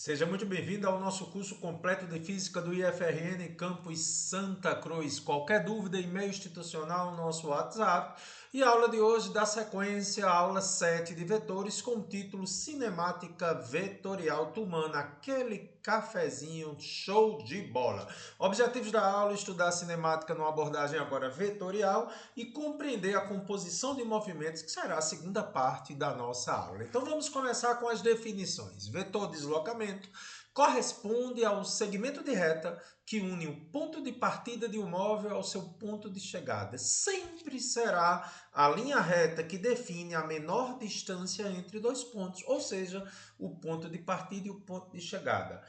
Seja muito bem-vindo ao nosso curso completo de Física do IFRN Campus Santa Cruz. Qualquer dúvida, e-mail institucional no nosso WhatsApp. E a aula de hoje dá sequência à aula 7 de vetores com o título Cinemática Vetorial Tomando aquele cafezinho show de bola. Objetivos da aula: estudar a cinemática numa abordagem agora vetorial e compreender a composição de movimentos, que será a segunda parte da nossa aula. Então vamos começar com as definições. Vetor deslocamento corresponde ao segmento de reta que une o ponto de partida de um móvel ao seu ponto de chegada. Sempre será a linha reta que define a menor distância entre dois pontos, ou seja, o ponto de partida e o ponto de chegada.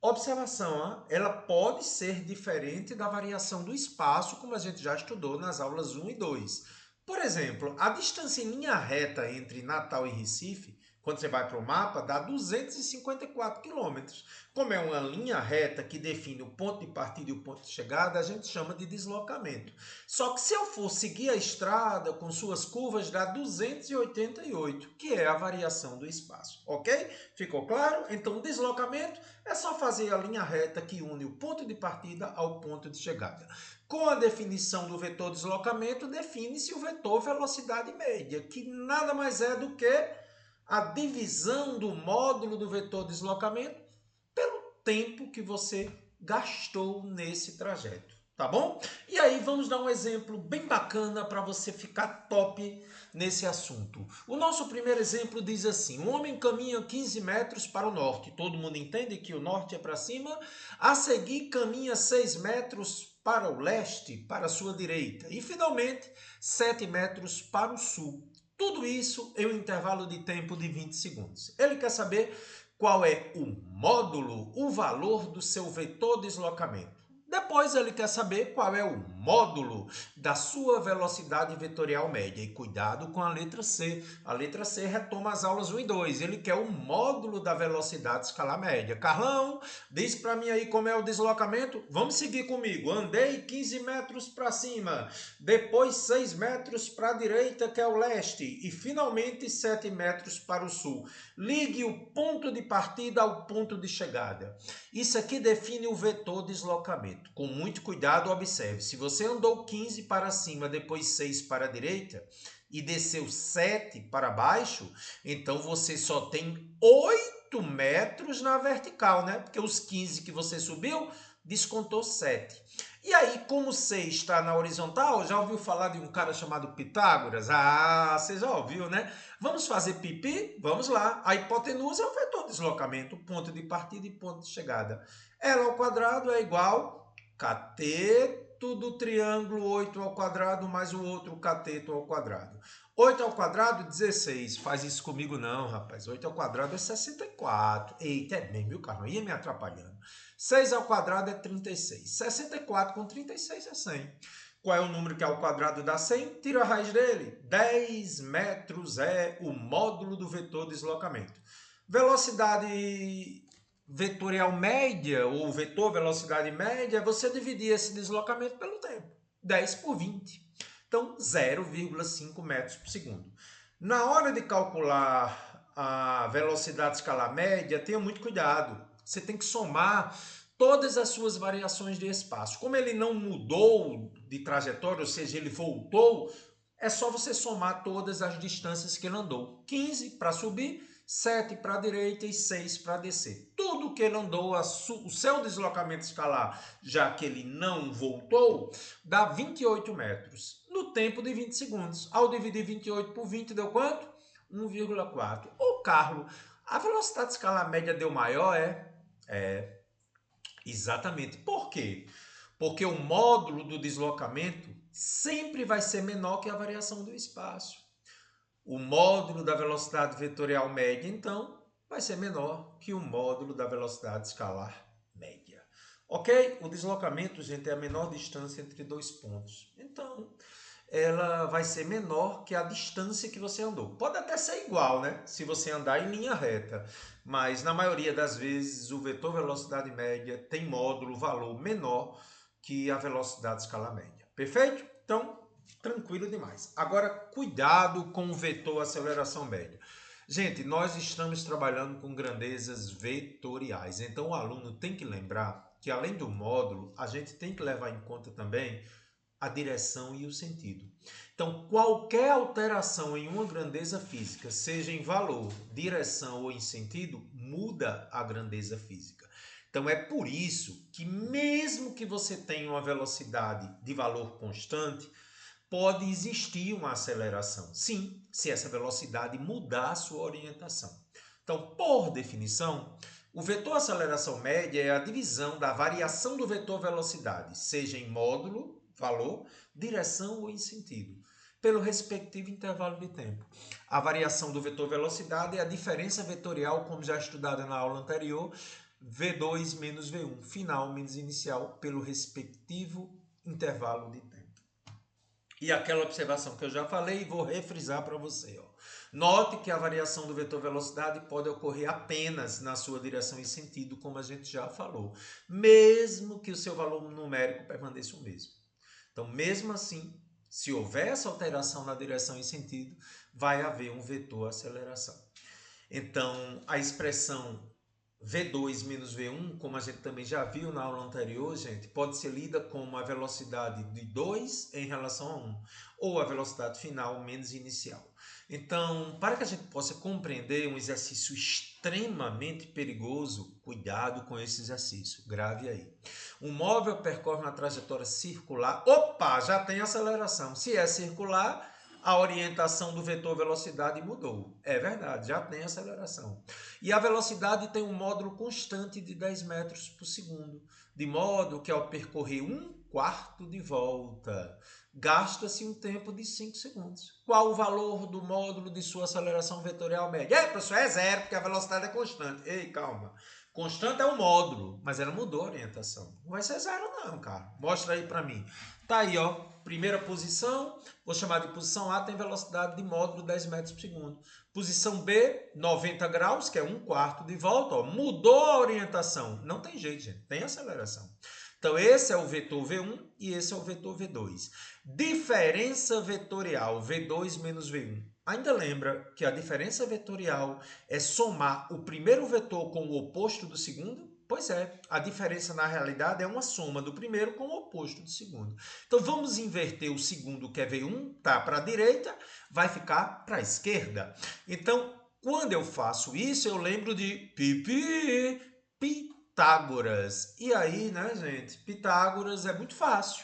Observação, ela pode ser diferente da variação do espaço, como a gente já estudou nas aulas 1 e 2. Por exemplo, a distância em linha reta entre Natal e Recife, quando você vai para o mapa, dá 254 quilômetros. Como é uma linha reta que define o ponto de partida e o ponto de chegada, a gente chama de deslocamento. Só que se eu for seguir a estrada com suas curvas, dá 288, que é a variação do espaço, ok? Ficou claro? Então, deslocamento é só fazer a linha reta que une o ponto de partida ao ponto de chegada. Com a definição do vetor deslocamento, define-se o vetor velocidade média, que nada mais é do que a divisão do módulo do vetor deslocamento pelo tempo que você gastou nesse trajeto, tá bom? E aí vamos dar um exemplo bem bacana para você ficar top nesse assunto. O nosso primeiro exemplo diz assim: um homem caminha 15 metros para o norte. Todo mundo entende que o norte é para cima. A seguir caminha 6 metros para o leste, para a sua direita. E finalmente 7 metros para o sul. Tudo isso em um intervalo de tempo de 20 segundos. Ele quer saber qual é o módulo, o valor do seu vetor deslocamento. Depois ele quer saber qual é o módulo da sua velocidade vetorial média. E cuidado com a letra C. A letra C retoma as aulas 1 e 2. Ele quer o módulo da velocidade escalar média. Carlão, diz para mim aí como é o deslocamento. Vamos seguir comigo. Andei 15 metros para cima, depois 6 metros para a direita, que é o leste, e finalmente 7 metros para o sul. Ligue o ponto de partida ao ponto de chegada. Isso aqui define o vetor deslocamento. Com muito cuidado, observe. Se você andou 15 para cima, depois 6 para a direita e desceu 7 para baixo, então você só tem 8 metros na vertical, né? Porque os 15 que você subiu, descontou 7. E aí, como C está na horizontal, já ouviu falar de um cara chamado Pitágoras? Ah, você já ouviu, né? Vamos fazer pipi? Vamos lá. A hipotenusa é o vetor de deslocamento, ponto de partida e ponto de chegada. L ao quadrado é igual cateto do triângulo 8 ao quadrado mais o outro cateto ao quadrado. 8 ao quadrado, 16. Faz isso comigo não, rapaz. 8 ao quadrado é 64. Eita, é bem, viu, Carlos? Ia me atrapalhando. 6 ao quadrado é 36. 64 com 36 é 100. Qual é o número que é ao quadrado dá 100? Tira a raiz dele. 10 metros é o módulo do vetor deslocamento. Velocidade vetorial média, ou vetor velocidade média, é você dividir esse deslocamento pelo tempo. 10 por 20. Então, 0,5 metros por segundo. Na hora de calcular a velocidade escalar média, tenha muito cuidado. Você tem que somar todas as suas variações de espaço. Como ele não mudou de trajetória, ou seja, ele voltou, é só você somar todas as distâncias que ele andou. 15 para subir, 7 para a direita e 6 para descer. Tudo que ele andou, o seu deslocamento escalar, já que ele não voltou, dá 28 metros no tempo de 20 segundos. Ao dividir 28 por 20 deu quanto? 1,4. Ô, Carlos, a velocidade escalar média deu maior, é? É, exatamente. Por quê? Porque o módulo do deslocamento sempre vai ser menor que a variação do espaço. O módulo da velocidade vetorial média, então, vai ser menor que o módulo da velocidade escalar média. Ok? O deslocamento, gente, é a menor distância entre dois pontos. Então, ela vai ser menor que a distância que você andou. Pode até ser igual, né? Se você andar em linha reta. Mas, na maioria das vezes, o vetor velocidade média tem módulo, valor menor que a velocidade escalar média. Perfeito? Então, tranquilo demais. Agora, cuidado com o vetor aceleração média. Gente, nós estamos trabalhando com grandezas vetoriais, então o aluno tem que lembrar que além do módulo, a gente tem que levar em conta também a direção e o sentido. Então, qualquer alteração em uma grandeza física, seja em valor, direção ou em sentido, muda a grandeza física. Então, é por isso que mesmo que você tenha uma velocidade de valor constante, pode existir uma aceleração. Sim, se essa velocidade mudar a sua orientação. Então, por definição, o vetor aceleração média é a divisão da variação do vetor velocidade, seja em módulo, valor, direção ou em sentido, pelo respectivo intervalo de tempo. A variação do vetor velocidade é a diferença vetorial, como já estudada na aula anterior, V2 menos V1, final menos inicial, pelo respectivo intervalo de tempo. E aquela observação que eu já falei, vou refrisar para você. Ó. Note que a variação do vetor velocidade pode ocorrer apenas na sua direção e sentido, como a gente já falou, mesmo que o seu valor numérico permaneça o mesmo. Então, mesmo assim, se houver essa alteração na direção e sentido, vai haver um vetor aceleração. Então, a expressão V2 menos V1, como a gente também já viu na aula anterior, gente, pode ser lida como a velocidade de 2 em relação a 1, ou a velocidade final menos inicial. Então, para que a gente possa compreender um exercício extremamente perigoso, cuidado com esse exercício, grave aí. Um móvel percorre uma trajetória circular, opa, já tem aceleração. Se é circular, a orientação do vetor velocidade mudou. É verdade, já tem aceleração. E a velocidade tem um módulo constante de 10 metros por segundo, de modo que ao percorrer 1/4 de volta, gasta-se um tempo de 5 segundos. Qual o valor do módulo de sua aceleração vetorial média? Professor, é zero, porque a velocidade é constante. Ei, calma. Constante é o módulo, mas ela mudou a orientação. Não vai ser zero não, cara. Mostra aí para mim. Tá aí, ó. Primeira posição, vou chamar de posição A, tem velocidade de módulo 10 metros por segundo. Posição B, 90 graus, que é 1/4 de volta, ó, mudou a orientação. Não tem jeito, gente, tem aceleração. Então, esse é o vetor V1 e esse é o vetor V2. Diferença vetorial, V2 menos V1. Ainda lembra que a diferença vetorial é somar o primeiro vetor com o oposto do segundo? Pois é, a diferença na realidade é uma soma do primeiro com o oposto do segundo. Então vamos inverter o segundo, que é V1, tá para a direita, vai ficar para a esquerda. Então, quando eu faço isso, eu lembro de Pitágoras. E aí, né, gente? Pitágoras é muito fácil.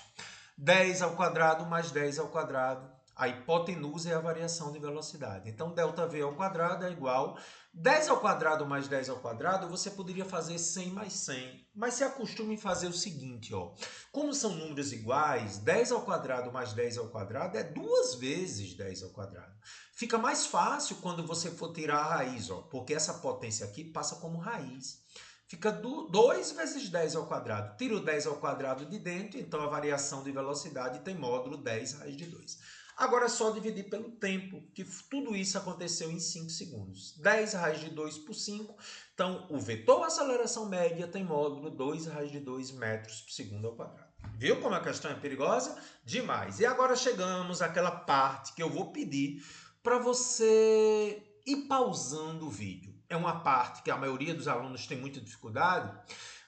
10 ao quadrado mais 10 ao quadrado. A hipotenusa é a variação de velocidade. Então, ΔV ao quadrado é igual 10 ao quadrado mais 10 ao quadrado, você poderia fazer 100 mais 100. Mas se acostume em fazer o seguinte, ó. Como são números iguais, 10 ao quadrado mais 10 ao quadrado é 2 vezes 10 ao quadrado. Fica mais fácil quando você for tirar a raiz, ó, porque essa potência aqui passa como raiz. Fica 2 vezes 10 ao quadrado. Tira o 10 ao quadrado de dentro, então a variação de velocidade tem módulo 10 raiz de 2. Agora é só dividir pelo tempo, que tudo isso aconteceu em 5 segundos. 10 raiz de 2 por 5. Então, o vetor aceleração média tem módulo 2 raiz de 2 metros por segundo ao quadrado. Viu como a questão é perigosa? Demais. E agora chegamos àquela parte que eu vou pedir para você ir pausando o vídeo. É uma parte que a maioria dos alunos tem muita dificuldade,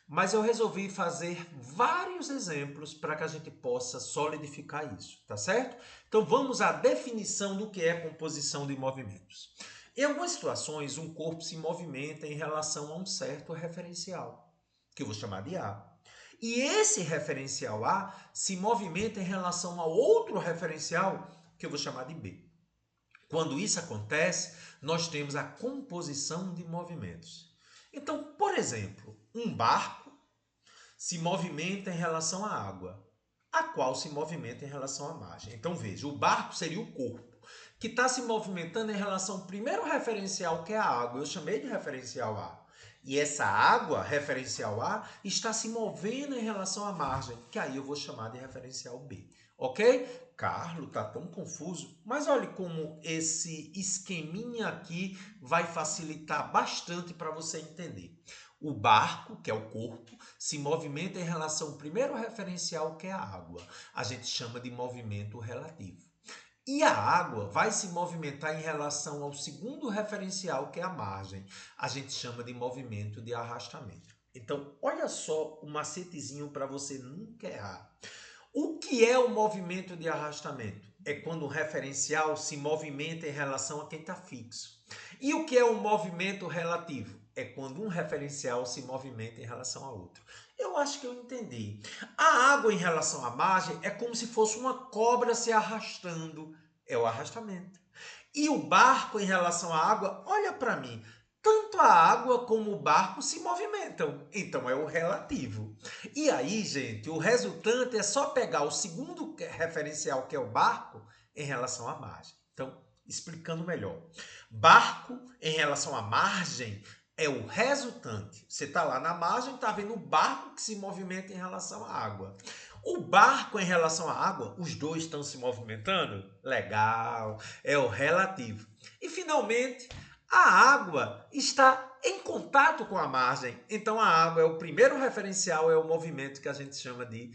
mas eu resolvi fazer vários exemplos para que a gente possa solidificar isso, tá certo? Então vamos à definição do que é composição de movimentos. Em algumas situações, um corpo se movimenta em relação a um certo referencial, que eu vou chamar de A. E esse referencial A se movimenta em relação a outro referencial, que eu vou chamar de B. Quando isso acontece, nós temos a composição de movimentos. Então, por exemplo, um barco se movimenta em relação à água, a qual se movimenta em relação à margem. Então, veja, o barco seria o corpo, que está se movimentando em relação ao primeiro referencial, que é a água. Eu chamei de referencial A. E essa água, referencial A, está se movendo em relação à margem, que aí eu vou chamar de referencial B. Ok? Carlos, tá tão confuso. Mas olhe como esse esqueminha aqui vai facilitar bastante para você entender. O barco, que é o corpo, se movimenta em relação ao primeiro referencial, que é a água. A gente chama de movimento relativo. E a água vai se movimentar em relação ao segundo referencial, que é a margem. A gente chama de movimento de arrastamento. Então, olha só o macetezinho para você nunca errar. O que é o movimento de arrastamento? É quando o referencial se movimenta em relação a quem está fixo. E o que é o movimento relativo? É quando um referencial se movimenta em relação a outro. Eu acho que eu entendi. A água em relação à margem é como se fosse uma cobra se arrastando. É o arrastamento. E o barco em relação à água, olha para mim. Tanto a água como o barco se movimentam. Então é o relativo. E aí, gente, o resultante é só pegar o segundo referencial, que é o barco, em relação à margem. Então, explicando melhor. Barco em relação à margem é o resultante. Você está lá na margem, está vendo o barco que se movimenta em relação à água. O barco em relação à água, os dois estão se movimentando? Legal, é o relativo. E finalmente, a água está em contato com a margem. Então a água é o primeiro referencial, é o movimento que a gente chama de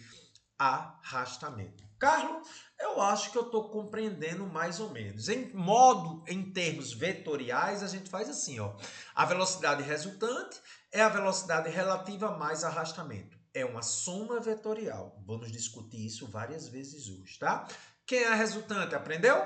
arrastamento. Carlos, eu acho que eu estou compreendendo mais ou menos. Em termos vetoriais, a gente faz assim, ó. A velocidade resultante é a velocidade relativa mais arrastamento. É uma soma vetorial. Vamos discutir isso várias vezes hoje, tá? Quem é a resultante? Aprendeu?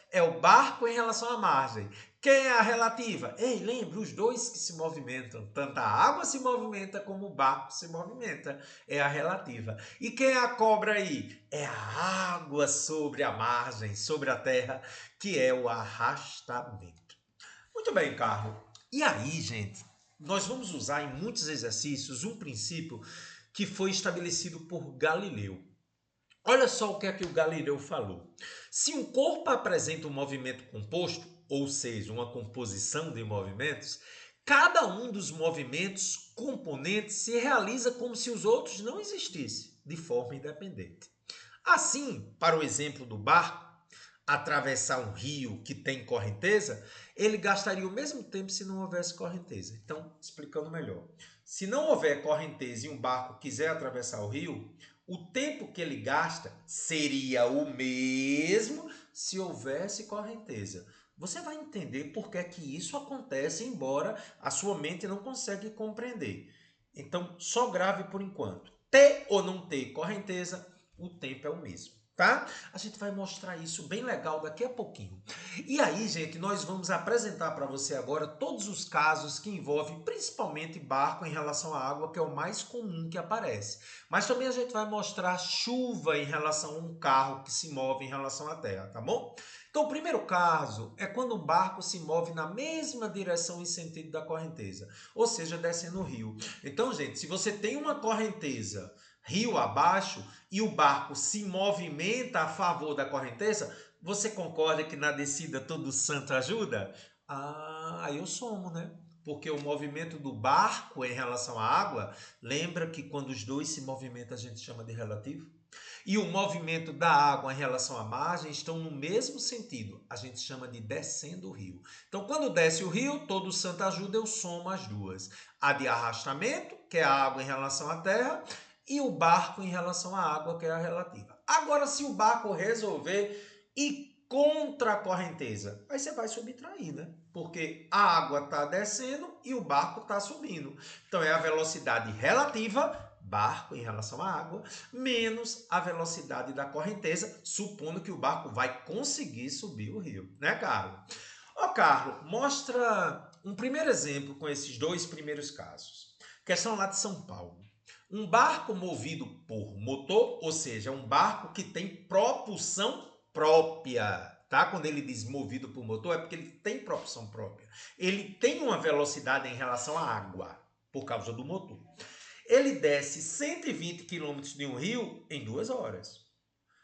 É o barco em relação à margem. Quem é a relativa? Ei, lembra, os dois que se movimentam. Tanto a água se movimenta como o barco se movimenta. É a relativa. E quem é a cobra aí? É a água sobre a margem, sobre a terra, que é o arrastamento. Muito bem, Carlos. E aí, gente, nós vamos usar em muitos exercícios um princípio que foi estabelecido por Galileu. Olha só o que é que o Galileu falou. Se um corpo apresenta um movimento composto, ou seja, uma composição de movimentos, cada um dos movimentos componentes se realiza como se os outros não existissem, de forma independente. Assim, para o exemplo do barco, atravessar um rio que tem correnteza, ele gastaria o mesmo tempo se não houvesse correnteza. Então, explicando melhor. Se não houver correnteza e um barco quiser atravessar o rio, o tempo que ele gasta seria o mesmo se houvesse correnteza. Você vai entender por que é que isso acontece, embora a sua mente não consiga compreender. Então, só grave por enquanto. Ter ou não ter correnteza, o tempo é o mesmo. Tá? A gente vai mostrar isso bem legal daqui a pouquinho. E aí, gente, nós vamos apresentar para você agora todos os casos que envolvem principalmente barco em relação à água, que é o mais comum que aparece. Mas também a gente vai mostrar chuva em relação a um carro que se move em relação à terra, tá bom? Então, o primeiro caso é quando um barco se move na mesma direção e sentido da correnteza, ou seja, descendo o rio. Então, gente, se você tem uma correnteza rio abaixo e o barco se movimenta a favor da correnteza, você concorda que na descida todo santo ajuda? Ah, aí eu somo, né? Porque o movimento do barco em relação à água, lembra que quando os dois se movimentam a gente chama de relativo? E o movimento da água em relação à margem estão no mesmo sentido. A gente chama de descendo o rio. Então, quando desce o rio, todo santo ajuda, eu somo as duas. A de arrastamento, que é a água em relação à terra, e o barco em relação à água, que é a relativa. Agora, se o barco resolver ir contra a correnteza, aí você vai subtrair, né? Porque a água está descendo e o barco está subindo. Então, é a velocidade relativa, barco em relação à água, menos a velocidade da correnteza, supondo que o barco vai conseguir subir o rio, né, Carlos? Ó, Carlos, mostra um primeiro exemplo com esses dois primeiros casos. Questão lá de São Paulo. Um barco movido por motor, ou seja, um barco que tem propulsão própria, tá? Quando ele diz movido por motor, é porque ele tem propulsão própria. Ele tem uma velocidade em relação à água, por causa do motor. Ele desce 120 quilômetros de um rio em 2 horas.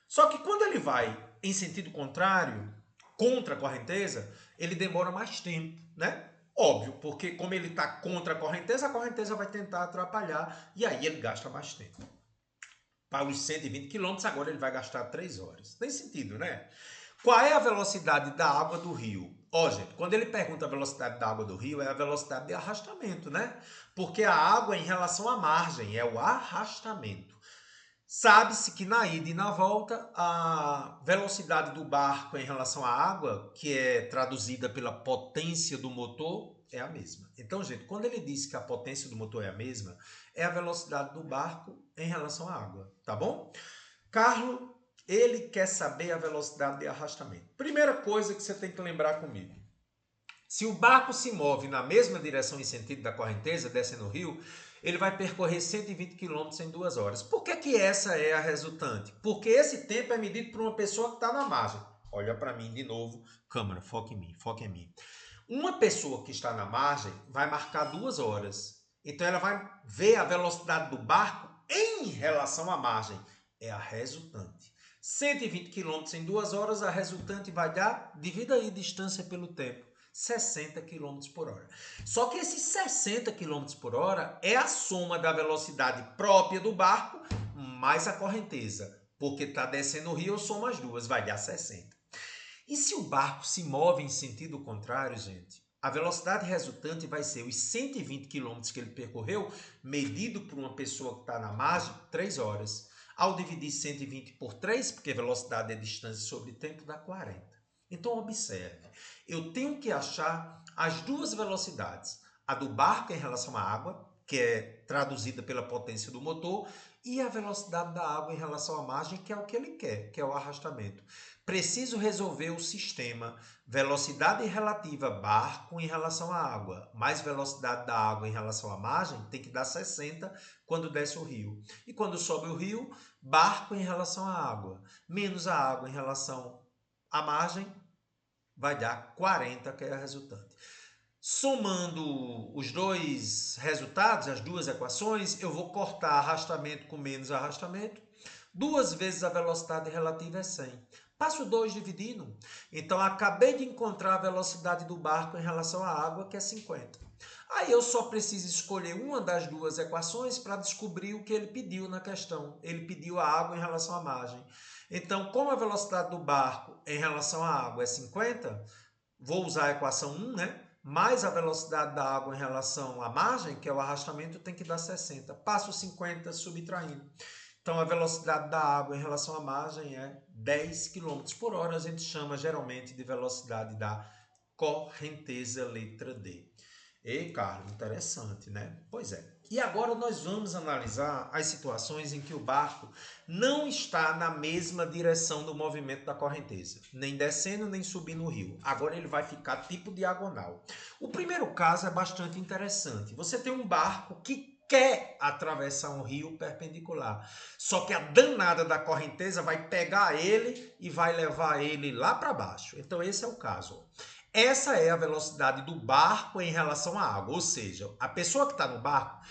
Só que quando ele vai em sentido contrário, contra a correnteza, ele demora mais tempo, né? Óbvio, porque como ele está contra a correnteza vai tentar atrapalhar e aí ele gasta mais tempo. Para os 120 quilômetros, agora ele vai gastar 3 horas. Tem sentido, né? Qual é a velocidade da água do rio? Ó, gente, quando ele pergunta a velocidade da água do rio, é a velocidade de arrastamento, né? Porque a água em relação à margem é o arrastamento. Sabe-se que na ida e na volta, a velocidade do barco em relação à água, que é traduzida pela potência do motor, é a mesma. Então, gente, quando ele diz que a potência do motor é a mesma, é a velocidade do barco em relação à água, tá bom? Carlos, ele quer saber a velocidade de arrastamento. Primeira coisa que você tem que lembrar comigo. Se o barco se move na mesma direção e sentido da correnteza, descendo o rio, ele vai percorrer 120 quilômetros em 2 horas. Por que essa é a resultante? Porque esse tempo é medido por uma pessoa que está na margem. Olha para mim de novo. Câmera, foca em mim, foca em mim. Uma pessoa que está na margem vai marcar 2 horas. Então ela vai ver a velocidade do barco em relação à margem. É a resultante. 120 quilômetros em 2 horas, a resultante vai dar, divida aí distância pelo tempo, 60 quilômetros por hora. Só que esses 60 quilômetros por hora é a soma da velocidade própria do barco mais a correnteza. Porque está descendo o rio, eu somo as duas, vai dar 60. E se o barco se move em sentido contrário, gente, a velocidade resultante vai ser os 120 quilômetros que ele percorreu, medido por uma pessoa que está na margem, 3 horas. Ao dividir 120 por 3, porque velocidade é distância sobre tempo, dá 40. Então, observe, eu tenho que achar as duas velocidades. A do barco em relação à água, que é traduzida pela potência do motor, e a velocidade da água em relação à margem, que é o que ele quer, que é o arrastamento. Preciso resolver o sistema velocidade relativa barco em relação à água, mais velocidade da água em relação à margem, tem que dar 60 quando desce o rio. E quando sobe o rio, barco em relação à água, menos a água em relação à margem, vai dar 40, que é a resultante. Somando os dois resultados, as duas equações, eu vou cortar arrastamento com menos arrastamento. 2 vezes a velocidade relativa é 100. Passo 2 dividindo. Então, acabei de encontrar a velocidade do barco em relação à água, que é 50. Aí eu só preciso escolher uma das duas equações para descobrir o que ele pediu na questão. Ele pediu a água em relação à margem. Então, como a velocidade do barco em relação à água é 50, vou usar a equação 1, né? Mais a velocidade da água em relação à margem, que é o arrastamento, tem que dar 60. Passo 50 subtraindo. Então, a velocidade da água em relação à margem é 10 quilômetros por hora. A gente chama geralmente de velocidade da correnteza, letra D. Ei, Carlos, interessante, né? Pois é. E agora nós vamos analisar as situações em que o barco não está na mesma direção do movimento da correnteza, nem descendo nem subindo o rio. Agora ele vai ficar tipo diagonal. O primeiro caso é bastante interessante. Você tem um barco que quer atravessar um rio perpendicular, só que a danada da correnteza vai pegar ele e vai levar ele lá para baixo. Então esse é o caso. Essa é a velocidade do barco em relação à água, ou seja, a pessoa que está no barco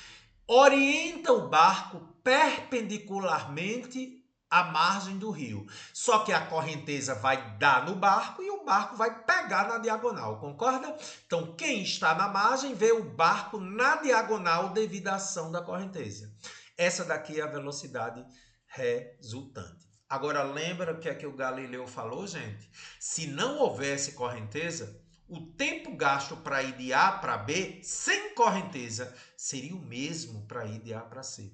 orienta o barco perpendicularmente à margem do rio. Só que a correnteza vai dar no barco e o barco vai pegar na diagonal, concorda? Então, quem está na margem vê o barco na diagonal devido à ação da correnteza. Essa daqui é a velocidade resultante. Agora, lembra o que é que o Galileu falou, gente? Se não houvesse correnteza, o tempo gasto para ir de A para B sem correnteza seria o mesmo para ir de A para C.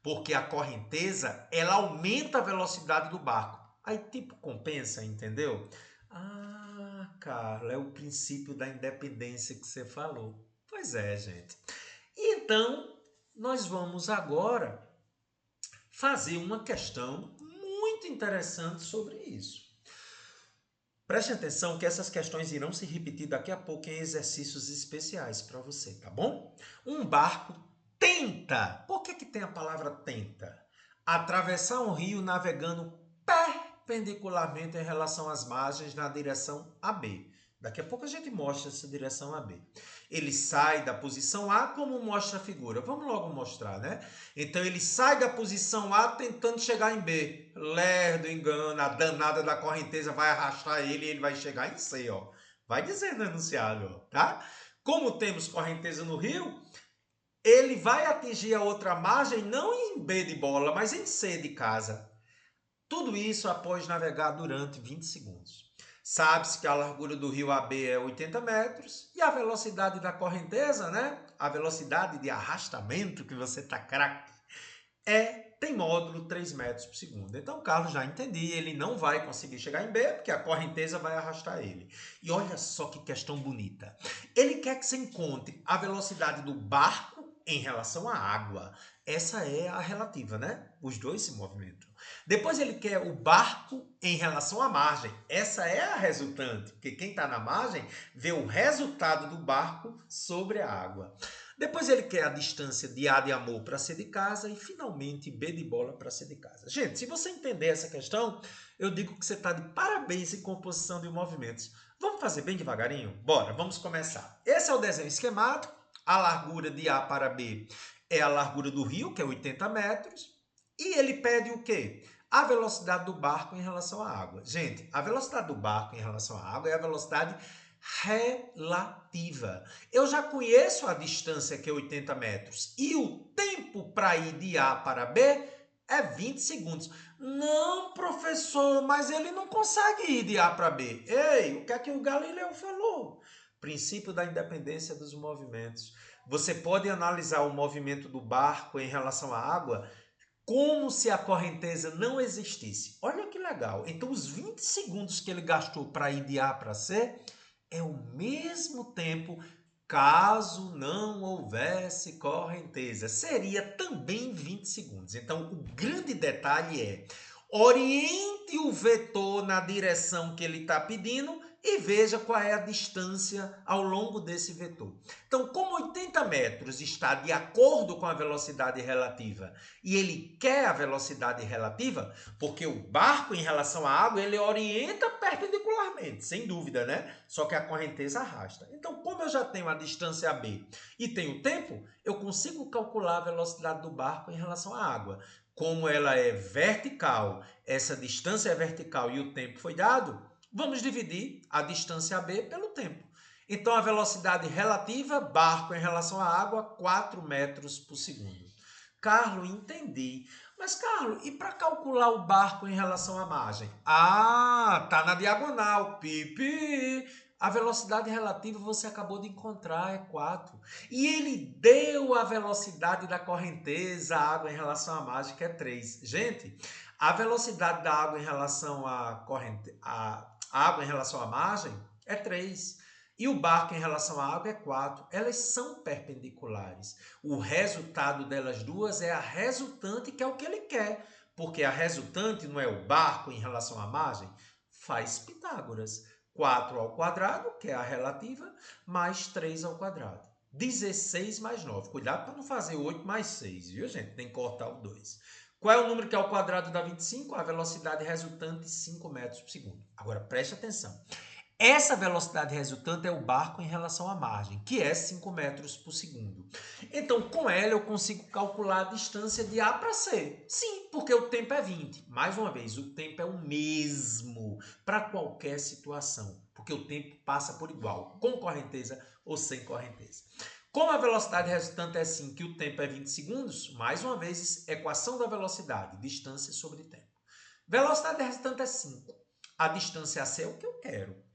Porque a correnteza, ela aumenta a velocidade do barco. Aí tipo compensa, entendeu? Ah, Carla, é o princípio da independência que você falou. Pois é, gente. Então, nós vamos agora fazer uma questão muito interessante sobre isso. Preste atenção que essas questões irão se repetir daqui a pouco em exercícios especiais para você, tá bom? Um barco tenta, por que tem a palavra tenta? Atravessar um rio navegando perpendicularmente em relação às margens na direção AB. Daqui a pouco a gente mostra essa direção AB. Ele sai da posição A como mostra a figura. Vamos logo mostrar, né? Então ele sai da posição A tentando chegar em B. Lerdo engano, a danada da correnteza vai arrastar ele e ele vai chegar em C, ó. Vai dizendo o enunciado, ó, tá? Como temos correnteza no rio, ele vai atingir a outra margem não em B de bola, mas em C de casa. Tudo isso após navegar durante 20 segundos. Sabe-se que a largura do rio AB é 80 metros e a velocidade da correnteza, né? A velocidade de arrastamento que você tá craque, tem módulo 3 metros por segundo. Então, Carlos, já entendi, ele não vai conseguir chegar em B, porque a correnteza vai arrastar ele. E olha só que questão bonita. Ele quer que você encontre a velocidade do barco em relação à água. Essa é a relativa, né? Os dois se movimentam. Depois ele quer o barco em relação à margem. Essa é a resultante, porque quem está na margem vê o resultado do barco sobre a água. Depois ele quer a distância de A de amor para C de casa e finalmente B de bola para C de casa. Gente, se você entender essa questão, eu digo que você está de parabéns em composição de movimentos. Vamos fazer bem devagarinho? Bora, vamos começar. Esse é o desenho esquemático. A largura de A para B é a largura do rio, que é 80 metros. E ele pede o quê? A velocidade do barco em relação à água. Gente, a velocidade do barco em relação à água é a velocidade relativa. Eu já conheço a distância, que é 80 metros, e o tempo para ir de A para B é 20 segundos. Não, professor, mas ele não consegue ir de A para B. Ei, o que é que o Galileu falou? Princípio da independência dos movimentos. Você pode analisar o movimento do barco em relação à água como se a correnteza não existisse. Olha que legal. Então, os 20 segundos que ele gastou para ir de A para C é o mesmo tempo caso não houvesse correnteza. Seria também 20 segundos. Então, o grande detalhe é: oriente o vetor na direção que ele está pedindo e veja qual é a distância ao longo desse vetor. Então, como 80 metros está de acordo com a velocidade relativa e ele quer a velocidade relativa, porque o barco em relação à água ele orienta perpendicularmente, sem dúvida, né? Só que a correnteza arrasta. Então, como eu já tenho a distância B e tenho tempo, eu consigo calcular a velocidade do barco em relação à água. Como ela é vertical, essa distância é vertical e o tempo foi dado, vamos dividir a distância B pelo tempo. Então, a velocidade relativa, barco em relação à água, 4 metros por segundo. Carlos, entendi. Mas, Carlos, e para calcular o barco em relação à margem? Ah, tá na diagonal. Pipi. A velocidade relativa você acabou de encontrar, é 4. E ele deu a velocidade da correnteza, a água em relação à margem, que é 3. Gente, a velocidade da água em relação à corrente, a água em relação à margem é 3. E o barco em relação à água é 4. Elas são perpendiculares. O resultado delas duas é a resultante, que é o que ele quer. Porque a resultante não é o barco em relação à margem? Faz Pitágoras. 4 ao quadrado, que é a relativa, mais 3 ao quadrado. 16 mais 9. Cuidado para não fazer 8 mais 6, viu, gente? Tem que cortar o 2. Qual é o número que é ao quadrado dá 25? A velocidade resultante, 5 metros por segundo. Agora, preste atenção. Essa velocidade resultante é o barco em relação à margem, que é 5 metros por segundo. Então, com ela, eu consigo calcular a distância de A para C. Sim, porque o tempo é 20. Mais uma vez, o tempo é o mesmo para qualquer situação, porque o tempo passa por igual, com correnteza ou sem correnteza. Como a velocidade resultante é 5 e o tempo é 20 segundos, mais uma vez, equação da velocidade, distância sobre tempo. Velocidade resultante é 5. A distância AC é o que eu quero.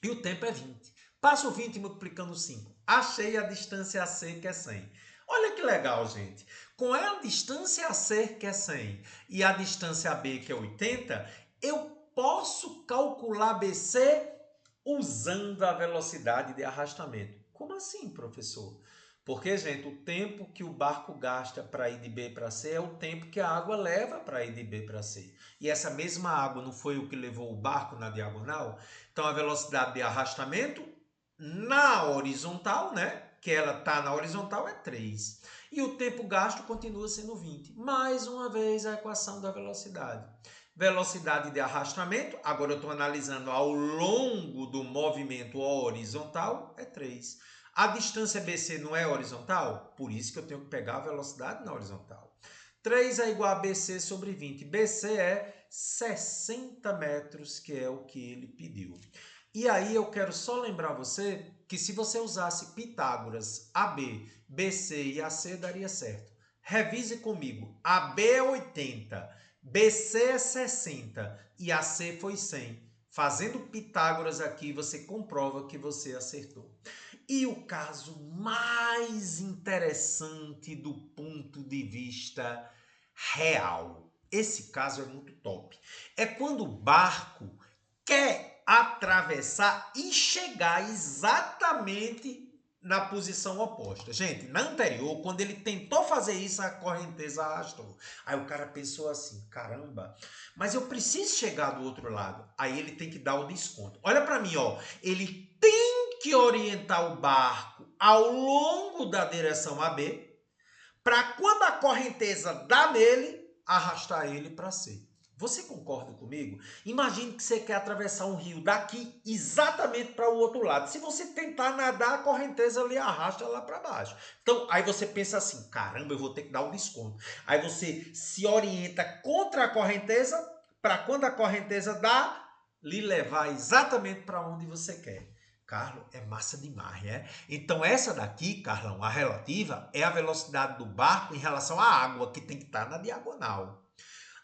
E o tempo é 20. Passo 20 multiplicando 5. Achei a distância AC, que é 100. Olha que legal, gente. Com a distância AC, que é 100, e a distância AB, que é 80, eu posso calcular BC usando a velocidade de arrastamento. Como assim, professor? Porque, gente, o tempo que o barco gasta para ir de B para C é o tempo que a água leva para ir de B para C. E essa mesma água não foi o que levou o barco na diagonal? Então, a velocidade de arrastamento na horizontal, né? Que ela está na horizontal, é 3. E o tempo gasto continua sendo 20. Mais uma vez, a equação da velocidade. Velocidade de arrastamento, agora eu estou analisando ao longo do movimento horizontal, é 3. A distância BC não é horizontal? Por isso que eu tenho que pegar a velocidade na horizontal. 3 é igual a BC sobre 20. BC é 60 metros, que é o que ele pediu. E aí eu quero só lembrar você que se você usasse Pitágoras, AB, BC e AC, daria certo. Revise comigo. AB é 80, BC é 60 e AC foi 100. Fazendo Pitágoras aqui, você comprova que você acertou. E o caso mais interessante do ponto de vista real. Esse caso é muito top. É quando o barco quer atravessar e chegar exatamente na posição oposta. Gente, na anterior, quando ele tentou fazer isso, a correnteza arrastou. Aí o cara pensou assim, caramba, mas eu preciso chegar do outro lado. Aí ele tem que dar o desconto. Olha para mim, ó. Ele tem que orientar o barco ao longo da direção AB, para quando a correnteza dá nele, arrastar ele para C. Você concorda comigo? Imagine que você quer atravessar um rio daqui exatamente para o outro lado. Se você tentar nadar, a correnteza lhe arrasta lá para baixo. Então, aí você pensa assim, caramba, eu vou ter que dar um desconto. Aí você se orienta contra a correnteza para quando a correnteza dá, lhe levar exatamente para onde você quer. Carlos, é massa demais, né? Então essa daqui, Carlão, a relativa, é a velocidade do barco em relação à água, que tem que estar na diagonal.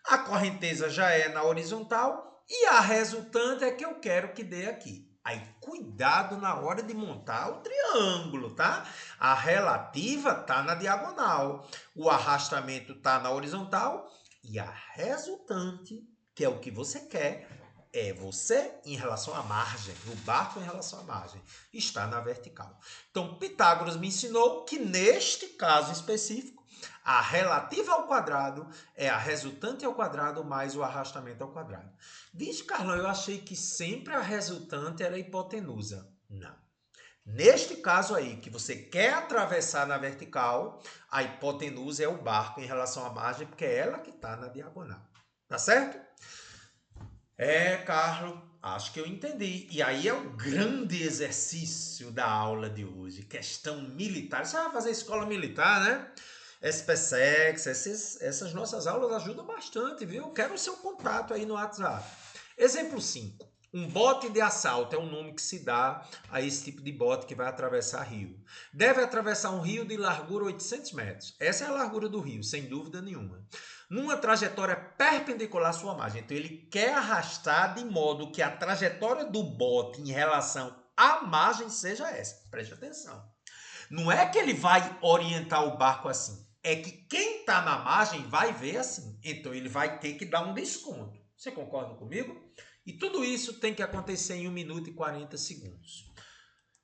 A correnteza já é na horizontal e a resultante é que eu quero que dê aqui. Aí, cuidado na hora de montar o triângulo, tá? A relativa está na diagonal, o arrastamento está na horizontal e a resultante, que é o que você quer, é você em relação à margem, o barco em relação à margem, está na vertical. Então, Pitágoras me ensinou que neste caso específico, a relativa ao quadrado é a resultante ao quadrado mais o arrastamento ao quadrado. Diz Carlão, eu achei que sempre a resultante era a hipotenusa. Não. Neste caso aí, que você quer atravessar na vertical, a hipotenusa é o barco em relação à margem, porque é ela que está na diagonal. Tá certo? Carlos, acho que eu entendi. E aí é o grande exercício da aula de hoje, questão militar. Você vai fazer escola militar, né? SPSEX, essas nossas aulas ajudam bastante, viu? Quero o seu contato aí no WhatsApp. Exemplo 5. Um bote de assalto é o nome que se dá a esse tipo de bote que vai atravessar rio. Deve atravessar um rio de largura 800 metros. Essa é a largura do rio, sem dúvida nenhuma. Numa trajetória perpendicular à sua margem. Então ele quer arrastar de modo que a trajetória do bote em relação à margem seja essa. Preste atenção. Não é que ele vai orientar o barco assim. É que quem está na margem vai ver assim. Então ele vai ter que dar um desconto. Você concorda comigo? E tudo isso tem que acontecer em 1 minuto e 40 segundos.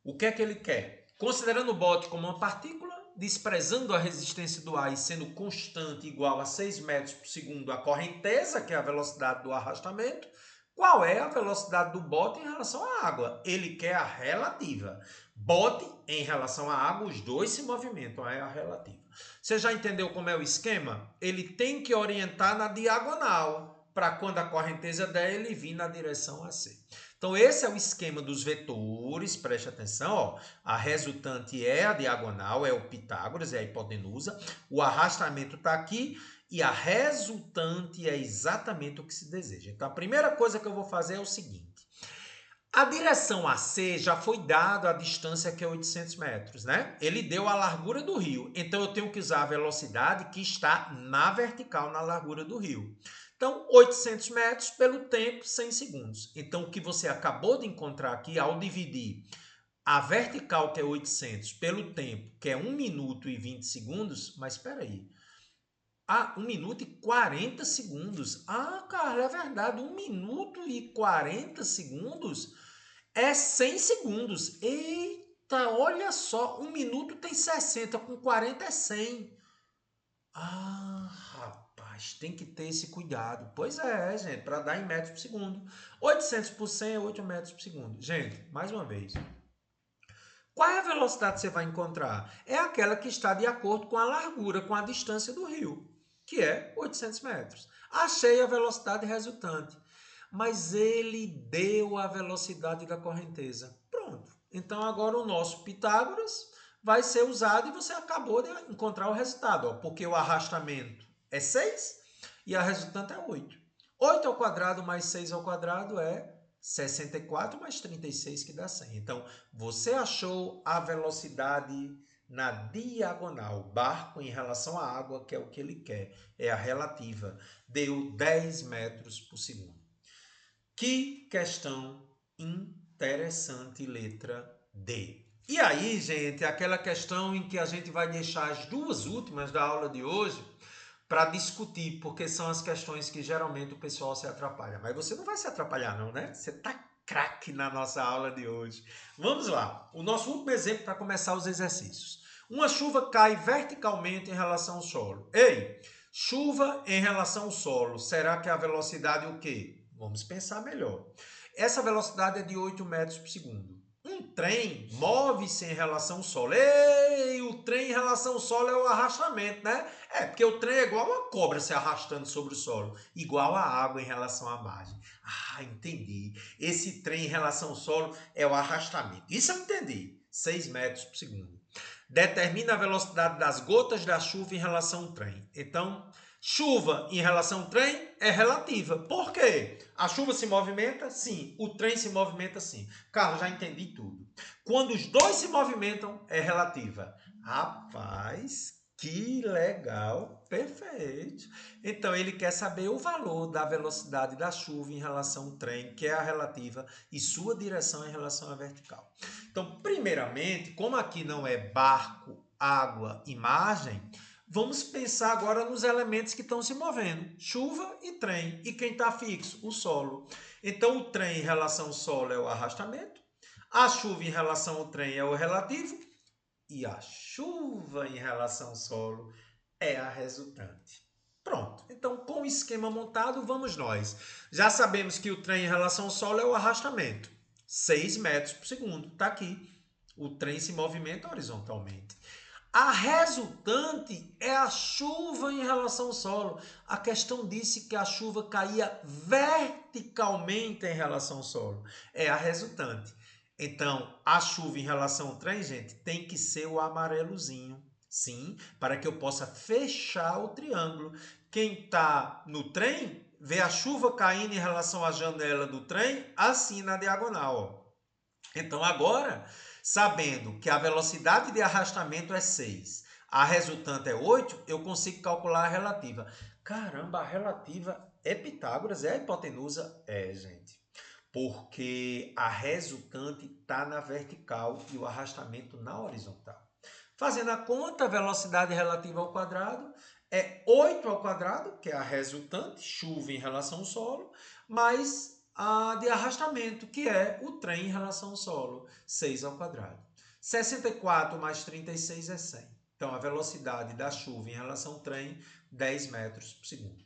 O que é que ele quer? Considerando o bote como uma partícula, desprezando a resistência do ar e sendo constante igual a 6 metros por segundo a correnteza, que é a velocidade do arrastamento, qual é a velocidade do bote em relação à água? Ele quer a relativa. Bote em relação à água, os dois se movimentam, é a relativa. Você já entendeu como é o esquema? Ele tem que orientar na diagonal, para quando a correnteza der, ele vir na direção AC. Então, esse é o esquema dos vetores, preste atenção, ó. A resultante é a diagonal, é o Pitágoras, é a hipotenusa. O arrastamento está aqui e a resultante é exatamente o que se deseja. Então, a primeira coisa que eu vou fazer é o seguinte. A direção AC já foi dada a distância que é 800 metros, né? Ele deu a largura do rio. Então, eu tenho que usar a velocidade que está na vertical, na largura do rio. Então, 800 metros pelo tempo, 100 segundos. Então, o que você acabou de encontrar aqui, ao dividir a vertical, que é 800, pelo tempo, que é 1 minuto e 20 segundos, mas espera aí. 1 minuto e 40 segundos. Cara, é verdade. 1 minuto e 40 segundos é 100 segundos. Eita, olha só. 1 minuto tem 60, com 40 é 100. Rapaz, tem que ter esse cuidado. Pois é, gente, para dar em metros por segundo. 800 por 100 é 8 metros por segundo. Gente, mais uma vez. Qual é a velocidade que você vai encontrar? É aquela que está de acordo com a largura, com a distância do rio, que é 800 metros. Achei a velocidade resultante, mas ele deu a velocidade da correnteza. Pronto. Então agora o nosso Pitágoras vai ser usado e você acabou de encontrar o resultado, ó, porque o arrastamento é 6 e a resultante é 8. 8 ao quadrado mais 6 ao quadrado é 64 mais 36 que dá 100. Então, você achou a velocidade na diagonal, barco em relação à água, que é o que ele quer, é a relativa, deu 10 metros por segundo. Que questão interessante, letra D. E aí, gente, aquela questão em que a gente vai deixar as duas últimas da aula de hoje para discutir, porque são as questões que geralmente o pessoal se atrapalha. Mas você não vai se atrapalhar não, né? Você tá craque na nossa aula de hoje. Vamos lá. O nosso último exemplo para começar os exercícios. Uma chuva cai verticalmente em relação ao solo. Ei, chuva em relação ao solo. Será que a velocidade é o quê? Vamos pensar melhor. Essa velocidade é de 8 metros por segundo. Um trem move-se em relação ao solo. Ei, o trem em relação ao solo é o arrastamento, né? É, porque o trem é igual uma cobra se arrastando sobre o solo. Igual a água em relação à margem. Ah, entendi. Esse trem em relação ao solo é o arrastamento. Isso eu entendi. 6 metros por segundo. Determina a velocidade das gotas da chuva em relação ao trem. Então, chuva em relação ao trem é relativa. Por quê? A chuva se movimenta? Sim. O trem se movimenta? Sim. Carlos, já entendi tudo. Quando os dois se movimentam, é relativa. Rapaz, que legal. Perfeito. Então, ele quer saber o valor da velocidade da chuva em relação ao trem, que é a relativa, e sua direção em relação à vertical. Então, primeiramente, como aqui não é barco, água e margem, vamos pensar agora nos elementos que estão se movendo. Chuva e trem. E quem está fixo? O solo. Então, o trem em relação ao solo é o arrastamento. A chuva em relação ao trem é o relativo. E a chuva em relação ao solo é a resultante. Pronto. Então, com o esquema montado, vamos nós. Já sabemos que o trem em relação ao solo é o arrastamento. 6 metros por segundo. Está aqui. O trem se movimenta horizontalmente. A resultante é a chuva em relação ao solo. A questão disse que a chuva caía verticalmente em relação ao solo. É a resultante. Então, a chuva em relação ao trem, gente, tem que ser o amarelozinho. Sim, para que eu possa fechar o triângulo. Quem está no trem, vê a chuva caindo em relação à janela do trem, assim na diagonal. Ó. Então, agora, sabendo que a velocidade de arrastamento é 6, a resultante é 8, eu consigo calcular a relativa. Caramba, a relativa é Pitágoras? É a hipotenusa? É, gente. Porque a resultante está na vertical e o arrastamento na horizontal. Fazendo a conta, a velocidade relativa ao quadrado é 8 ao quadrado, que é a resultante, chuva em relação ao solo, mais a de arrastamento, que é o trem em relação ao solo, 6 ao quadrado. 64 mais 36 é 100. Então, a velocidade da chuva em relação ao trem, 10 metros por segundo.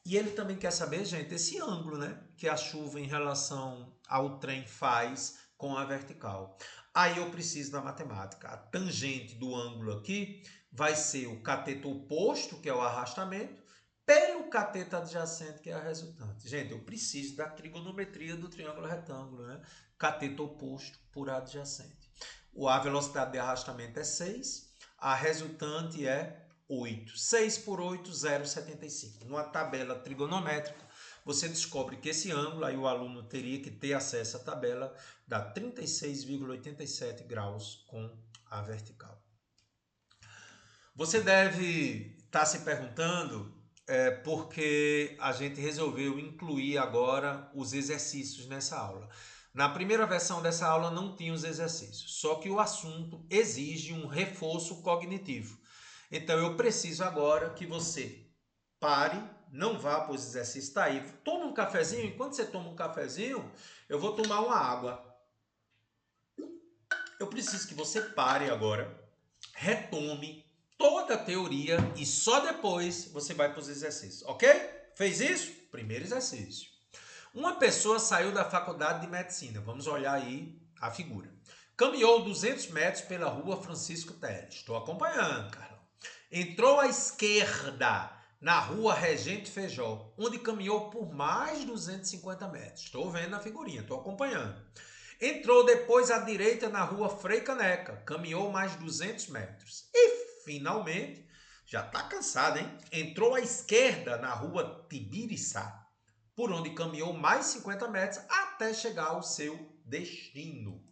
E ele também quer saber, gente, esse ângulo, né? Que a chuva em relação ao trem faz com a vertical. Aí eu preciso da matemática. A tangente do ângulo aqui vai ser o cateto oposto, que é o arrastamento, pelo cateto adjacente, que é a resultante. Gente, eu preciso da trigonometria do triângulo retângulo, né? Cateto oposto por adjacente. A velocidade de arrastamento é 6, a resultante é 8. 6 por 8, 0,75. Numa tabela trigonométrica, você descobre que esse ângulo, aí o aluno teria que ter acesso à tabela, dá 36,87 graus com a vertical. Você deve estar se perguntando porque a gente resolveu incluir agora os exercícios nessa aula. Na primeira versão dessa aula não tinha os exercícios, só que o assunto exige um reforço cognitivo. Então eu preciso agora que você pare, não vá para os exercícios, tá aí. Toma um cafezinho, enquanto você toma um cafezinho, eu vou tomar uma água. Eu preciso que você pare agora, retome toda a teoria e só depois você vai para os exercícios, ok? Fez isso? Primeiro exercício. Uma pessoa saiu da faculdade de medicina, vamos olhar aí a figura. Caminhou 200 metros pela rua Francisco Teles. Estou acompanhando, Carlão. Entrou à esquerda na rua Regente Feijó, onde caminhou por mais de 250 metros. Estou vendo a figurinha, estou acompanhando. Entrou depois à direita na rua Frei Caneca, caminhou mais 200 metros. E, finalmente, já está cansado, hein? Entrou à esquerda na rua Tibiriçá, por onde caminhou mais 50 metros até chegar ao seu destino.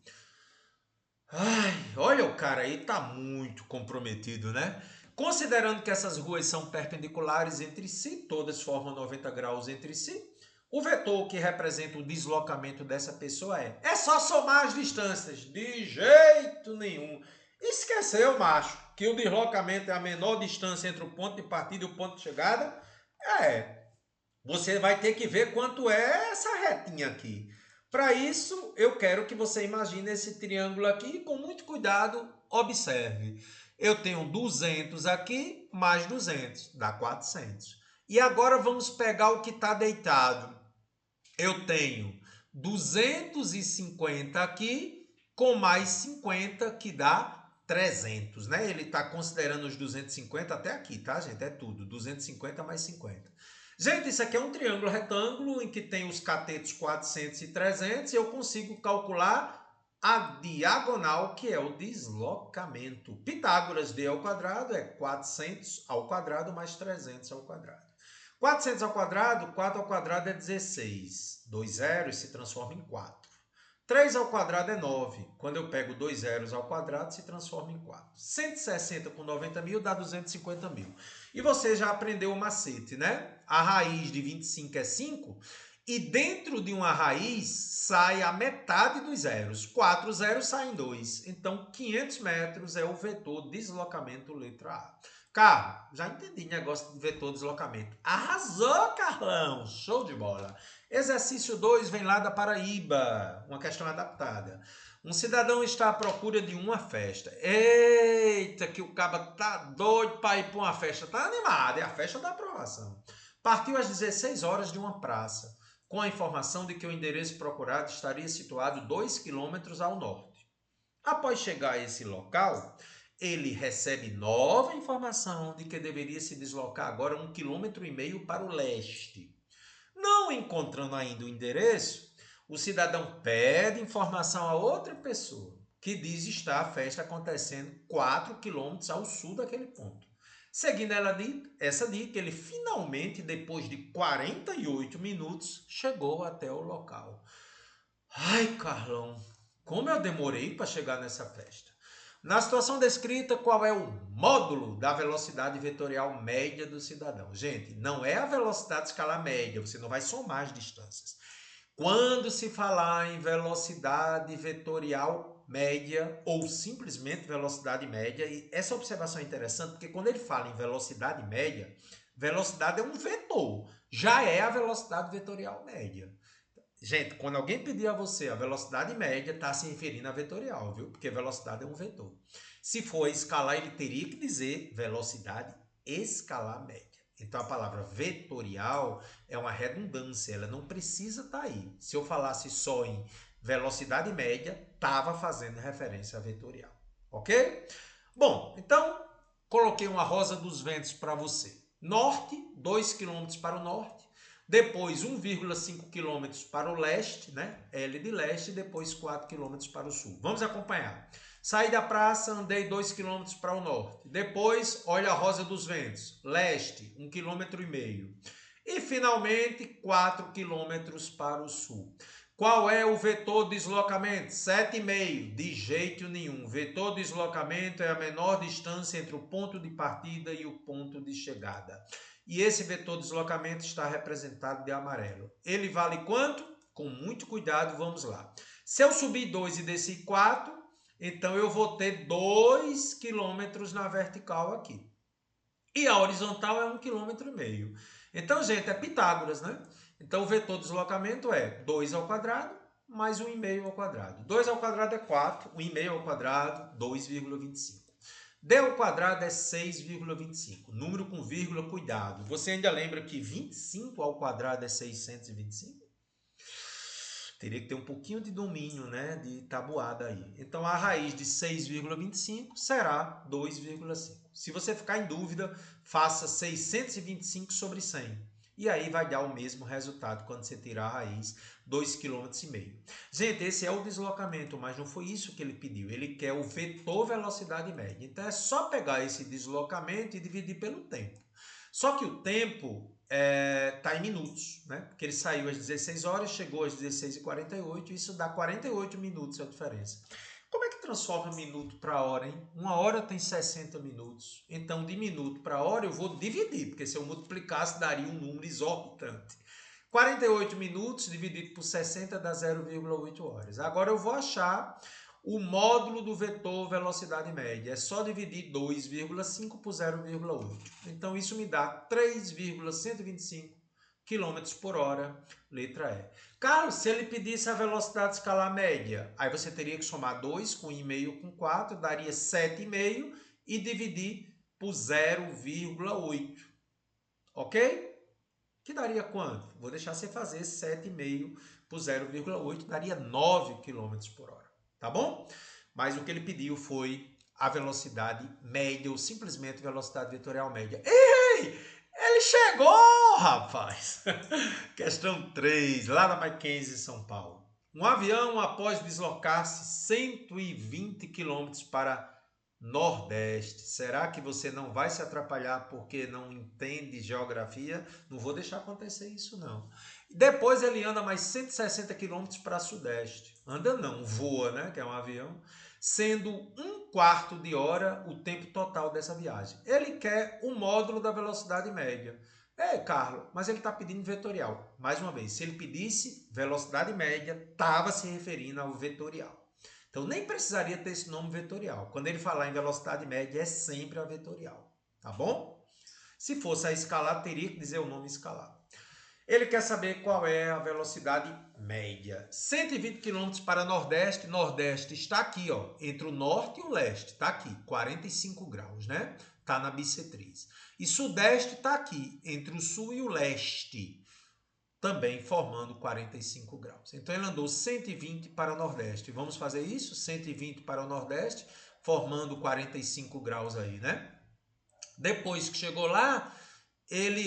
Ai, olha o cara aí, tá muito comprometido, né? Considerando que essas ruas são perpendiculares entre si, todas formam 90 graus entre si, o vetor que representa o deslocamento dessa pessoa é só somar as distâncias. De jeito nenhum. Esqueceu, macho. que o deslocamento é a menor distância entre o ponto de partida e o ponto de chegada? Você vai ter que ver quanto é essa retinha aqui. Para isso, eu quero que você imagine esse triângulo aqui e com muito cuidado, observe. Eu tenho 200 aqui, mais 200, dá 400. E agora vamos pegar o que está deitado. Eu tenho 250 aqui, com mais 50, que dá 300, né? Ele está considerando os 250 até aqui, tá, gente? É tudo, 250 mais 50. Gente, isso aqui é um triângulo retângulo em que tem os catetos 400 e 300 e eu consigo calcular a diagonal, que é o deslocamento. Pitágoras, d ao quadrado é 400 ao quadrado mais 300 ao quadrado. 400 ao quadrado, 4 ao quadrado é 16. 2 zeros se transforma em 4. 3 ao quadrado é 9. Quando eu pego 2 zeros ao quadrado, se transforma em 4. 160 com 90 mil dá 250 mil. E você já aprendeu o macete, né? A raiz de 25 é 5. E dentro de uma raiz sai a metade dos zeros. 4 zeros saem 2. Então, 500 metros é o vetor deslocamento letra A. Carlos, já entendi negócio de vetor deslocamento. Arrasou, Carlão! Show de bola! Exercício 2 vem lá da Paraíba, uma questão adaptada. Um cidadão está à procura de uma festa. Eita, que o caba tá doido para ir para uma festa. Tá animado, é a festa da aprovação. Partiu às 16 horas de uma praça, com a informação de que o endereço procurado estaria situado 2 quilômetros ao norte. Após chegar a esse local, ele recebe nova informação de que deveria se deslocar agora 1,5 km para o leste. Não encontrando ainda o endereço, o cidadão pede informação a outra pessoa, que diz estar a festa acontecendo 4 quilômetros ao sul daquele ponto. Seguindo essa dica, ele finalmente, depois de 48 minutos, chegou até o local. Ai, Carlão, como eu demorei para chegar nessa festa. Na situação descrita, qual é o módulo da velocidade vetorial média do cidadão? Gente, não é a velocidade escalar média, você não vai somar as distâncias. Quando se falar em velocidade vetorial média ou simplesmente velocidade média, e essa observação é interessante porque quando ele fala em velocidade média, velocidade é um vetor, já é a velocidade vetorial média. Gente, quando alguém pedir a você a velocidade média, está se referindo a vetorial, viu? Porque velocidade é um vetor. Se for escalar, ele teria que dizer velocidade escalar média. Então, a palavra vetorial é uma redundância, ela não precisa estar aí. Se eu falasse só em velocidade média, estava fazendo referência a vetorial. Ok? Bom, então, coloquei uma rosa dos ventos para você. Norte, 2 km para o norte. Depois 1,5 km para o leste, né? L de leste, e depois 4 km para o sul. Vamos acompanhar. Saí da praça, andei 2 km para o norte. Depois, olha a Rosa dos Ventos, leste, 1,5 km. E finalmente, 4 km para o sul. Qual é o vetor de deslocamento? 7,5. De jeito nenhum. Vetor de deslocamento é a menor distância entre o ponto de partida e o ponto de chegada. E esse vetor de deslocamento está representado de amarelo. Ele vale quanto? Com muito cuidado, vamos lá. Se eu subir 2 e descer 4, então eu vou ter 2 km na vertical aqui. E a horizontal é 1,5 km. Então, gente, é Pitágoras, né? Então, o vetor de deslocamento é 2 ao quadrado mais 1,5 ao quadrado. 2 ao quadrado é 4, 1,5 ao quadrado, 2,25. D ao quadrado é 6,25. Número com vírgula, cuidado. Você ainda lembra que 25 ao quadrado é 625? Teria que ter um pouquinho de domínio, né, de tabuada aí. Então, a raiz de 6,25 será 2,5. Se você ficar em dúvida, faça 625 sobre 100. E aí vai dar o mesmo resultado quando você tirar a raiz, 2,5 km. Gente, esse é o deslocamento, mas não foi isso que ele pediu. Ele quer o vetor velocidade média. Então é só pegar esse deslocamento e dividir pelo tempo. Só que o tempo está em minutos, né? Porque ele saiu às 16 horas, chegou às 16h48, isso dá 48 minutos a diferença. Como é que transforma minuto para hora, hein? Uma hora tem 60 minutos. Então, de minuto para hora, eu vou dividir, porque se eu multiplicasse, daria um número exorbitante. 48 minutos dividido por 60 dá 0,8 horas. Agora, eu vou achar o módulo do vetor velocidade média. É só dividir 2,5 por 0,8. Então, isso me dá 3,125 km por hora, letra E. Carlos, se ele pedisse a velocidade escalar média, aí você teria que somar 2 com 1,5 com 4, daria 7,5 e dividir por 0,8. Ok? Que daria quanto? Vou deixar você fazer 7,5 por 0,8, daria 9 km por hora. Tá bom? Mas o que ele pediu foi a velocidade média, ou simplesmente velocidade vetorial média. Ei! Ele chegou, rapaz! Questão 3, lá na Mackenzie, São Paulo. Um avião, após deslocar-se 120 km para Nordeste. Será que você não vai se atrapalhar porque não entende geografia? Não vou deixar acontecer isso, não. Depois ele anda mais 160 km para Sudeste. Anda não, voa, né? Que é um avião. Sendo 1/4 de hora o tempo total dessa viagem. Ele quer o módulo da velocidade média. Carlos, mas ele está pedindo vetorial. Mais uma vez, se ele pedisse velocidade média, estava se referindo ao vetorial. Então nem precisaria ter esse nome vetorial. Quando ele falar em velocidade média, é sempre a vetorial. Tá bom? Se fosse a escalar, teria que dizer o nome escalar. Ele quer saber qual é a velocidade média. 120 km para Nordeste. Nordeste está aqui, ó, entre o Norte e o Leste. Está aqui, 45 graus, né? Está na bissetriz. E Sudeste está aqui, entre o Sul e o Leste, também formando 45 graus. Então ele andou 120 para o Nordeste. Vamos fazer isso? 120 para o Nordeste, formando 45 graus aí, né? Depois que chegou lá, ele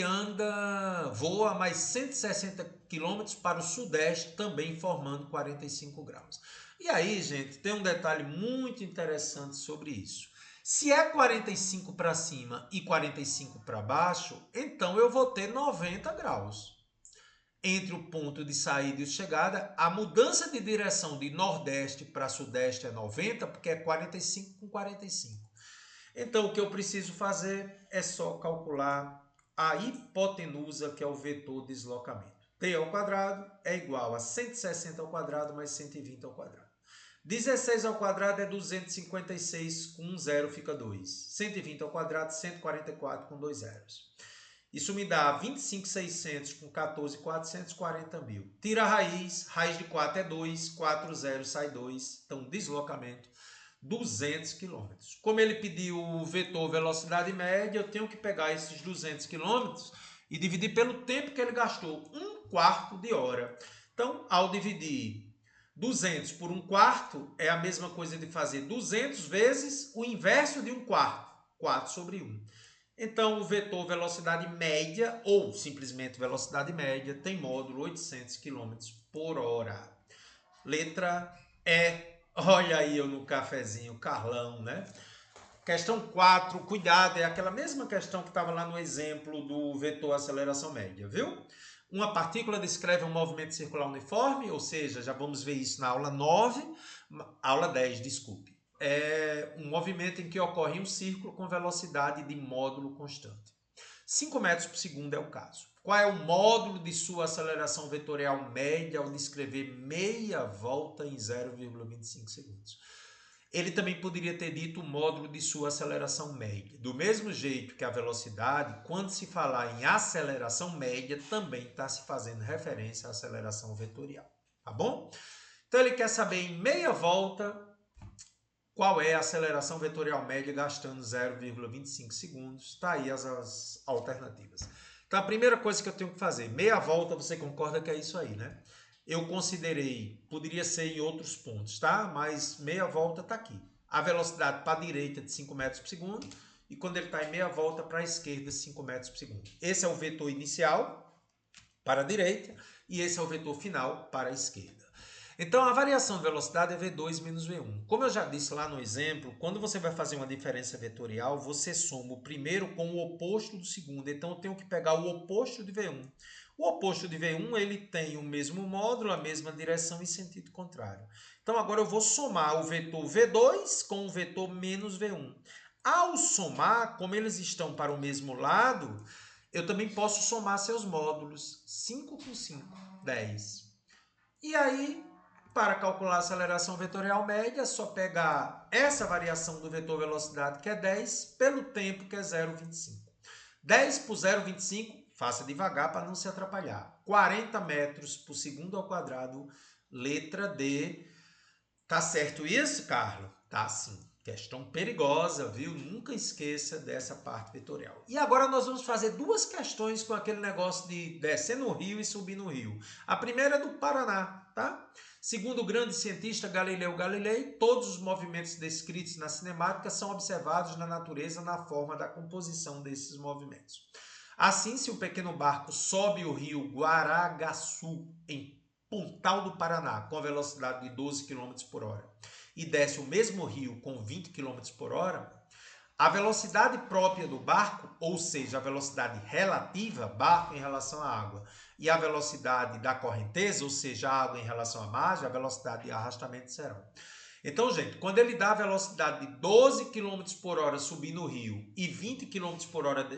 voa mais 160 quilômetros para o Sudeste, também formando 45 graus. E aí, gente, tem um detalhe muito interessante sobre isso. Se é 45 para cima e 45 para baixo, então eu vou ter 90 graus. Entre o ponto de saída e de chegada, a mudança de direção de Nordeste para Sudeste é 90, porque é 45 com 45. Então, o que eu preciso fazer é só calcular a hipotenusa, que é o vetor de deslocamento. T ao quadrado é igual a 160 ao quadrado mais 120 ao quadrado. 16 ao quadrado é 256, com um zero fica 2. 120 ao quadrado, 144 com 2 zeros. Isso me dá 25.600 com 14.400, 40.000. Tira a raiz de 4 é 2, 4 zeros sai 2, então deslocamento 200 km. Como ele pediu o vetor velocidade média, eu tenho que pegar esses 200 km e dividir pelo tempo que ele gastou, 1/4 de hora. Então, ao dividir 200 por 1/4, é a mesma coisa de fazer 200 vezes o inverso de 1/4, 4 sobre 1. Então, o vetor velocidade média, ou simplesmente velocidade média, tem módulo 800 km por hora. Letra E. Olha aí eu no cafezinho, Carlão, né? Questão 4, cuidado, é aquela mesma questão que estava lá no exemplo do vetor aceleração média, viu? Uma partícula descreve um movimento circular uniforme, ou seja, já vamos ver isso na aula 9, aula 10, desculpe. É um movimento em que ocorre um círculo com velocidade de módulo constante. 5 metros por segundo é o caso. Qual é o módulo de sua aceleração vetorial média ao descrever meia volta em 0,25 segundos? Ele também poderia ter dito o módulo de sua aceleração média. Do mesmo jeito que a velocidade, quando se falar em aceleração média, também está se fazendo referência à aceleração vetorial. Tá bom? Então ele quer saber em meia volta qual é a aceleração vetorial média gastando 0,25 segundos. Está aí as alternativas. Então a primeira coisa que eu tenho que fazer, meia volta, você concorda que é isso aí, né? Eu considerei, poderia ser em outros pontos, tá? Mas meia volta está aqui. A velocidade para a direita de 5 metros por segundo e quando ele está em meia volta para a esquerda, 5 metros por segundo. Esse é o vetor inicial para a direita e esse é o vetor final para a esquerda. Então, a variação de velocidade é V2 menos V1. Como eu já disse lá no exemplo, quando você vai fazer uma diferença vetorial, você soma o primeiro com o oposto do segundo. Então, eu tenho que pegar o oposto de V1. O oposto de V1 ele tem o mesmo módulo, a mesma direção e sentido contrário. Então, agora eu vou somar o vetor V2 com o vetor menos V1. Ao somar, como eles estão para o mesmo lado, eu também posso somar seus módulos. 5 com 5, 10. E aí, para calcular a aceleração vetorial média, é só pegar essa variação do vetor velocidade, que é 10, pelo tempo, que é 0,25. 10 por 0,25, faça devagar para não se atrapalhar. 40 metros por segundo ao quadrado, letra D. Tá certo isso, Carlos? Tá sim. Questão perigosa, viu? Nunca esqueça dessa parte vetorial. E agora nós vamos fazer duas questões com aquele negócio de descer no rio e subir no rio. A primeira é do Paraná, tá? Segundo o grande cientista Galileu Galilei, todos os movimentos descritos na cinemática são observados na natureza na forma da composição desses movimentos. Assim, se o pequeno barco sobe o rio Guaragaçu em Pontal do Paraná com a velocidade de 12 km por hora e desce o mesmo rio com 20 km por hora, a velocidade própria do barco, ou seja, a velocidade relativa, barco em relação à água, e a velocidade da correnteza, ou seja, a água em relação à margem, a velocidade de arrastamento serão. Então, gente, quando ele dá a velocidade de 12 km por hora subindo o rio e 20 km por hora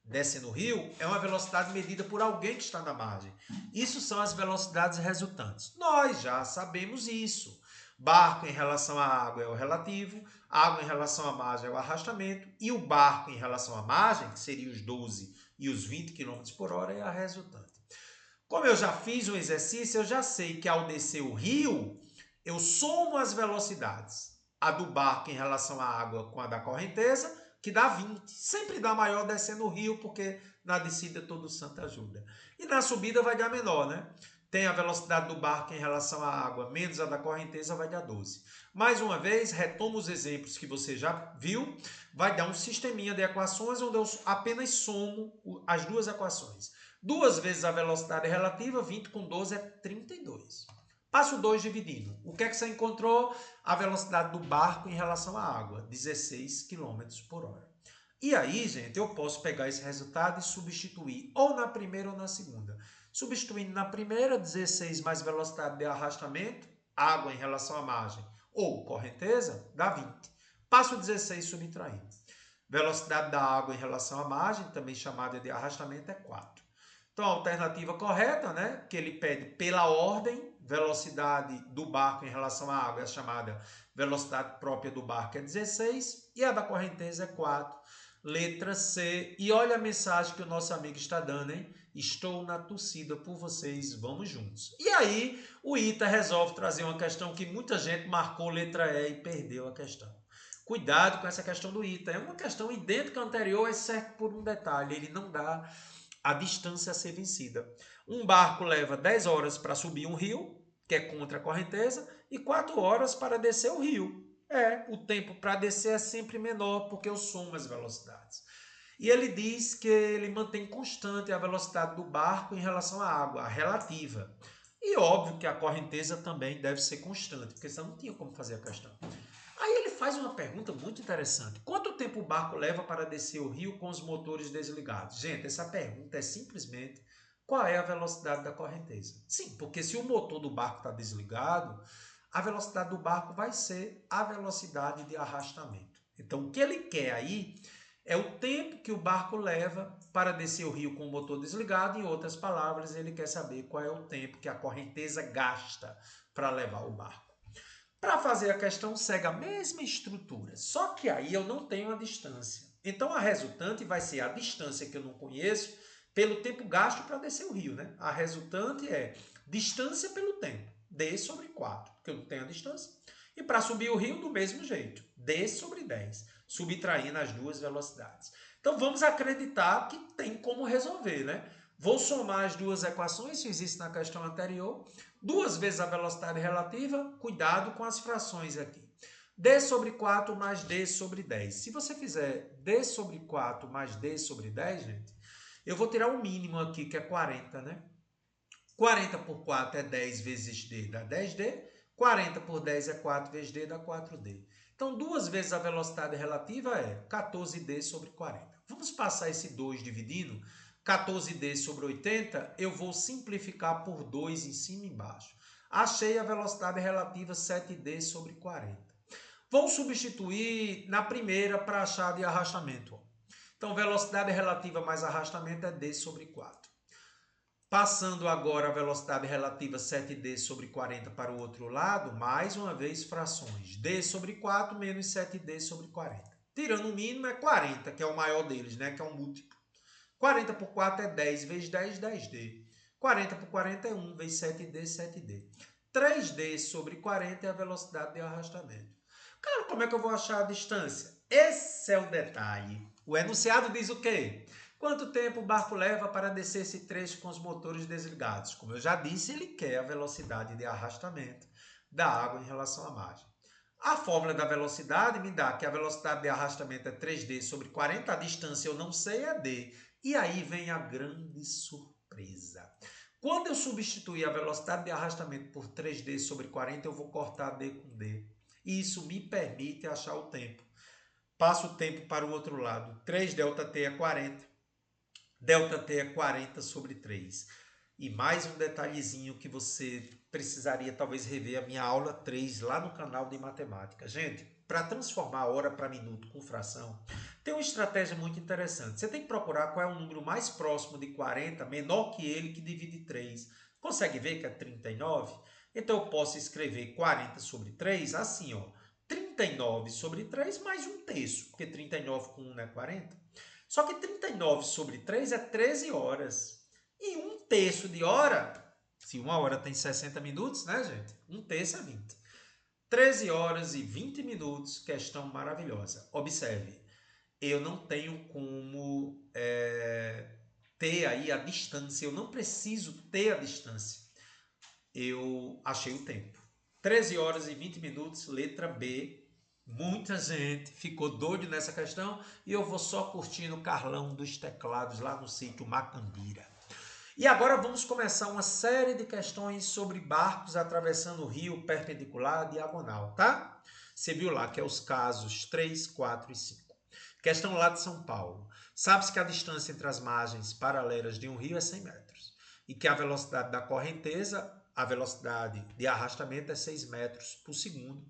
descendo o rio, é uma velocidade medida por alguém que está na margem. Isso são as velocidades resultantes. Nós já sabemos isso. Barco em relação à água é o relativo, água em relação à margem é o arrastamento, e o barco em relação à margem, que seria os 12 e os 20 km por hora, é a resultante. Como eu já fiz um exercício, eu já sei que ao descer o rio, eu somo as velocidades. A do barco em relação à água com a da correnteza, que dá 20. Sempre dá maior descendo o rio, porque na descida todo santo ajuda. E na subida vai dar menor, né? Tem a velocidade do barco em relação à água, menos a da correnteza, vai dar 12. Mais uma vez, retomo os exemplos que você já viu. Vai dar um sisteminha de equações onde eu apenas somo as duas equações. 2 vezes a velocidade relativa, 20 com 12 é 32. Passo 2 dividindo. O que é que você encontrou? A velocidade do barco em relação à água, 16 km por hora. E aí, gente, eu posso pegar esse resultado e substituir ou na primeira ou na segunda. Substituindo na primeira, 16 mais velocidade de arrastamento, água em relação à margem, ou correnteza, dá 20. Passo 16 subtraindo. Velocidade da água em relação à margem, também chamada de arrastamento, é 4. Então, a alternativa correta, né, que ele pede pela ordem, velocidade do barco em relação à água é chamada velocidade própria do barco é 16 e a da correnteza é 4. Letra C. E olha a mensagem que o nosso amigo está dando, hein? Estou na torcida por vocês, vamos juntos. E aí, o ITA resolve trazer uma questão que muita gente marcou letra E e perdeu a questão. Cuidado com essa questão do ITA. É uma questão idêntica à anterior, exceto por um detalhe. Ele não dá a distância a ser vencida. Um barco leva 10 horas para subir um rio, que é contra a correnteza, e 4 horas para descer o rio. O tempo para descer é sempre menor, porque eu somo as velocidades. E ele diz que ele mantém constante a velocidade do barco em relação à água, a relativa. E óbvio que a correnteza também deve ser constante, porque senão não tinha como fazer a questão. Aí ele faz uma pergunta muito interessante. Quanto tempo o barco leva para descer o rio com os motores desligados? Gente, essa pergunta é simplesmente qual é a velocidade da correnteza? Sim, porque se o motor do barco está desligado, a velocidade do barco vai ser a velocidade de arrastamento. Então, o que ele quer aí é o tempo que o barco leva para descer o rio com o motor desligado. Em outras palavras, ele quer saber qual é o tempo que a correnteza gasta para levar o barco. Para fazer a questão, segue a mesma estrutura, só que aí eu não tenho a distância. Então, a resultante vai ser a distância que eu não conheço pelo tempo gasto para descer o rio, né? A resultante é distância pelo tempo, D sobre 4, porque eu não tenho a distância. E para subir o rio, do mesmo jeito, D sobre 10, subtraindo as duas velocidades. Então, vamos acreditar que tem como resolver, né? Vou somar as duas equações, isso existe na questão anterior. 2 vezes a velocidade relativa, cuidado com as frações aqui. D sobre 4 mais D sobre 10. Se você fizer D sobre 4 mais D sobre 10, gente, eu vou tirar o mínimo aqui, que é 40, né? 40 por 4 é 10 vezes D, dá 10D. 40 por 10 é 4 vezes D, dá 4D. Então, 2 vezes a velocidade relativa é 14D sobre 40. Vamos passar esse 2 dividindo. 14D sobre 80, eu vou simplificar por 2 em cima e embaixo. Achei a velocidade relativa 7D sobre 40. Vamos substituir na primeira para achar de arrastamento. Então, velocidade relativa mais arrastamento é D sobre 4. Passando agora a velocidade relativa 7d sobre 40 para o outro lado, mais uma vez frações. D sobre 4 menos 7d sobre 40. Tirando o mínimo é 40, que é o maior deles, né? Que é um múltiplo. 40 por 4 é 10 vezes 10, 10d. 40 por 40 é 1 vezes 7d, 7d. 3d sobre 40 é a velocidade de arrastamento. Cara, como é que eu vou achar a distância? Esse é o detalhe. O enunciado diz o quê? Quanto tempo o barco leva para descer esse trecho com os motores desligados? Como eu já disse, ele quer a velocidade de arrastamento da água em relação à margem. A fórmula da velocidade me dá que a velocidade de arrastamento é 3d sobre 40, a distância eu não sei, é d. E aí vem a grande surpresa. Quando eu substituir a velocidade de arrastamento por 3d sobre 40, eu vou cortar d com d. E isso me permite achar o tempo. Passo o tempo para o outro lado. 3 ΔT é 40. ΔT é 40 sobre 3. E mais um detalhezinho que você precisaria talvez rever a minha aula 3 lá no canal de matemática. Gente, para transformar a hora para minuto com fração, tem uma estratégia muito interessante. Você tem que procurar qual é o número mais próximo de 40, menor que ele, que divide 3. Consegue ver que é 39? Então eu posso escrever 40 sobre 3 assim, ó. 39 sobre 3 mais 1/3, porque 39 com 1 é 40. Só que 39 sobre 3 é 13 horas. E 1/3 de hora, se uma hora tem 60 minutos, né, gente? 1/3 é 20. 13 horas e 20 minutos, questão maravilhosa. Observe, eu não tenho como ter aí a distância, eu não preciso ter a distância. Eu achei o tempo. 13 horas e 20 minutos, letra B. Muita gente ficou doido nessa questão e eu vou só curtindo o Carlão dos teclados lá no sítio Macambira. E agora vamos começar uma série de questões sobre barcos atravessando o rio perpendicular diagonal, tá? Você viu lá que é os casos 3, 4 e 5. Questão lá de São Paulo. Sabe-se que a distância entre as margens paralelas de um rio é 100 metros e que a velocidade da correnteza, a velocidade de arrastamento é 6 metros por segundo,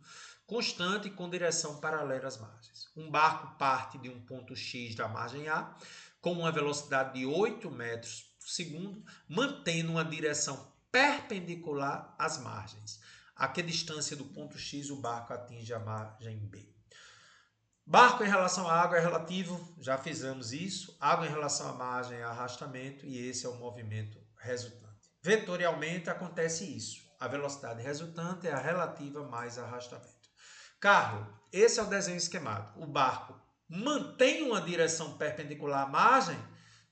constante e com direção paralela às margens. Um barco parte de um ponto X da margem A com uma velocidade de 8 metros por segundo, mantendo uma direção perpendicular às margens. A que distância do ponto X o barco atinge a margem B? Barco em relação à água é relativo, já fizemos isso. Água em relação à margem é arrastamento e esse é o movimento resultante. Vetorialmente acontece isso. A velocidade resultante é a relativa mais arrastamento. Carro, esse é o desenho esquemático. O barco mantém uma direção perpendicular à margem,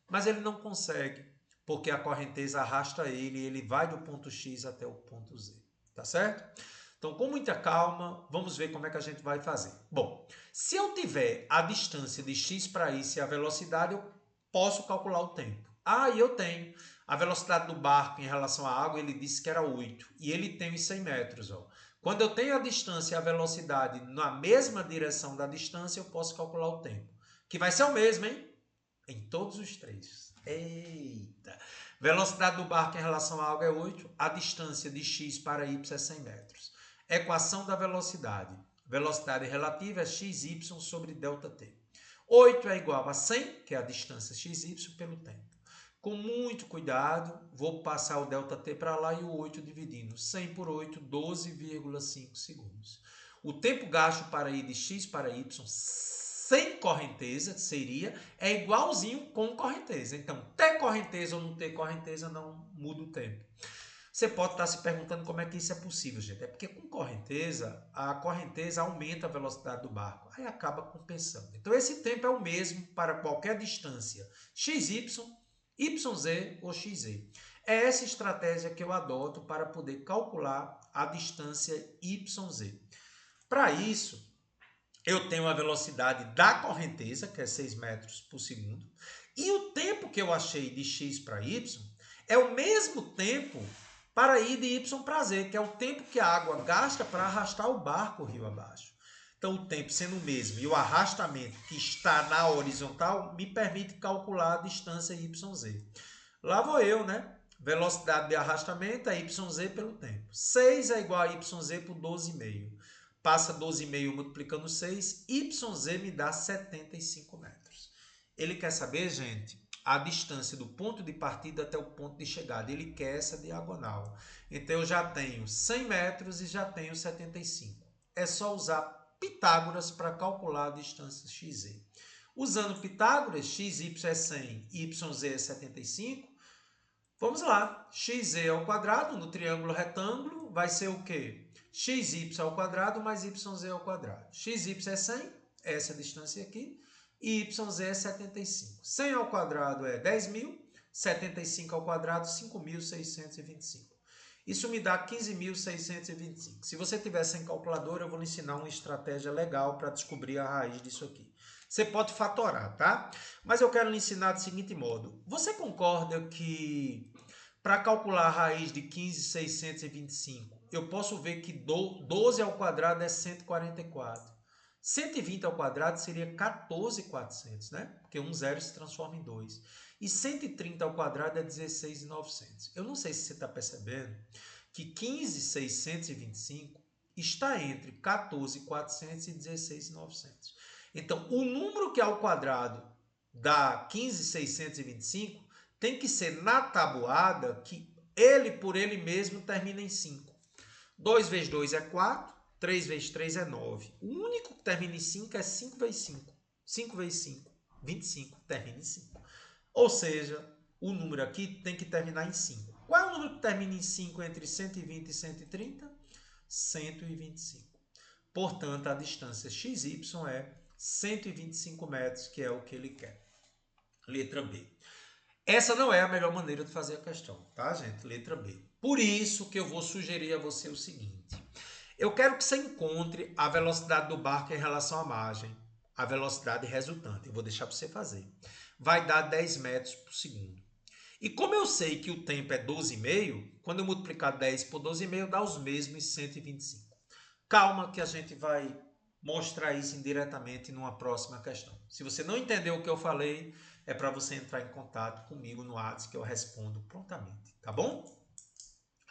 mas ele não consegue, porque a correnteza arrasta ele e ele vai do ponto X até o ponto Z. Tá certo? Então, com muita calma, vamos ver como é que a gente vai fazer. Bom, se eu tiver a distância de x para y e a velocidade, eu posso calcular o tempo. Ah, e eu tenho a velocidade do barco em relação à água, ele disse que era 8. E ele tem os 100 metros. Ó. Quando eu tenho a distância e a velocidade na mesma direção da distância, eu posso calcular o tempo. Que vai ser o mesmo, hein? Em todos os três. Eita! Velocidade do barco em relação à água é 8. A distância de x para y é 100 metros. Equação da velocidade. Velocidade relativa é xy sobre ΔT. 8 é igual a 100, que é a distância xy, pelo tempo. Com muito cuidado, vou passar o ΔT para lá e o 8 dividindo. 100 por 8, 12,5 segundos. O tempo gasto para ir de x para y sem correnteza é igualzinho com correnteza. Então, ter correnteza ou não ter correnteza não muda o tempo. Você pode estar se perguntando como é que isso é possível, gente. É porque com correnteza, a correnteza aumenta a velocidade do barco. Aí acaba compensando. Então, esse tempo é o mesmo para qualquer distância. XY, YZ ou XZ. É essa estratégia que eu adoto para poder calcular a distância YZ. Para isso, eu tenho a velocidade da correnteza, que é 6 metros por segundo, e o tempo que eu achei de x para y é o mesmo tempo para ir de y para z, que é o tempo que a água gasta para arrastar o barco rio abaixo. Então, o tempo sendo o mesmo e o arrastamento que está na horizontal me permite calcular a distância YZ. Lá vou eu, né? Velocidade de arrastamento é YZ pelo tempo. 6 é igual a YZ por 12,5. Passa 12,5 multiplicando 6, YZ me dá 75 metros. Ele quer saber, gente, a distância do ponto de partida até o ponto de chegada. Ele quer essa diagonal. Então, eu já tenho 100 metros e já tenho 75. É só usar Pitágoras para calcular a distância XZ. Usando Pitágoras, XY é 100, YZ é 75. Vamos lá. XZ ao quadrado no triângulo retângulo vai ser o quê? XY ao quadrado mais YZ ao quadrado. XY é 100, essa distância aqui. E YZ é 75. 100 ao quadrado é 10.000, 75 ao quadrado, 5.625. Isso me dá 15.625. Se você tiver sem calculadora, eu vou lhe ensinar uma estratégia legal para descobrir a raiz disso aqui. Você pode fatorar, tá? Mas eu quero lhe ensinar do seguinte modo. Você concorda que para calcular a raiz de 15.625, eu posso ver que 12 ao quadrado é 144. 120 ao quadrado seria 14.400, né? Porque um zero se transforma em 2. E 130 ao quadrado é 16.900. Eu não sei se você está percebendo que 15.625 está entre 14.400 e 16.900. Então, o número que é ao quadrado dá 15.625 tem que ser na tabuada que ele por ele mesmo termina em 5. 2 vezes 2 é 4. 3 vezes 3 é 9. O único que termina em 5 é 5 vezes 5. 5 vezes 5, 25, termina em 5. Ou seja, o número aqui tem que terminar em 5. Qual é o número que termina em 5 entre 120 e 130? 125. Portanto, a distância XY é 125 metros, que é o que ele quer. Letra B. Essa não é a melhor maneira de fazer a questão, tá, gente? Letra B. Por isso que eu vou sugerir a você o seguinte. Eu quero que você encontre a velocidade do barco em relação à margem, a velocidade resultante. Eu vou deixar para você fazer. Vai dar 10 metros por segundo. E como eu sei que o tempo é 12,5, quando eu multiplicar 10 por 12,5, dá os mesmos 125. Calma que a gente vai mostrar isso indiretamente numa próxima questão. Se você não entendeu o que eu falei, é para você entrar em contato comigo no WhatsApp que eu respondo prontamente, tá bom?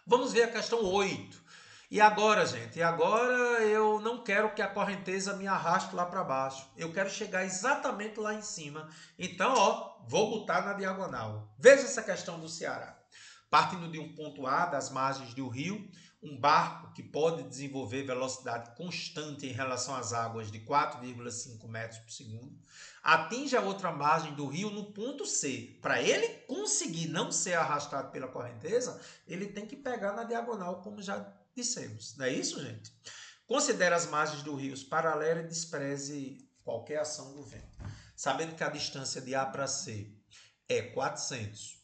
Vamos ver a questão 8. E agora, gente? E agora eu não quero que a correnteza me arraste lá para baixo. Eu quero chegar exatamente lá em cima. Então, ó, vou botar na diagonal. Veja essa questão do Ceará. Partindo de um ponto A, das margens do rio, um barco que pode desenvolver velocidade constante em relação às águas de 4,5 metros por segundo, atinge a outra margem do rio no ponto C. Para ele conseguir não ser arrastado pela correnteza, ele tem que pegar na diagonal, como já dissemos. Não é isso, gente? Considere as margens do rio paralelas e despreze qualquer ação do vento. Sabendo que a distância de A para C é 400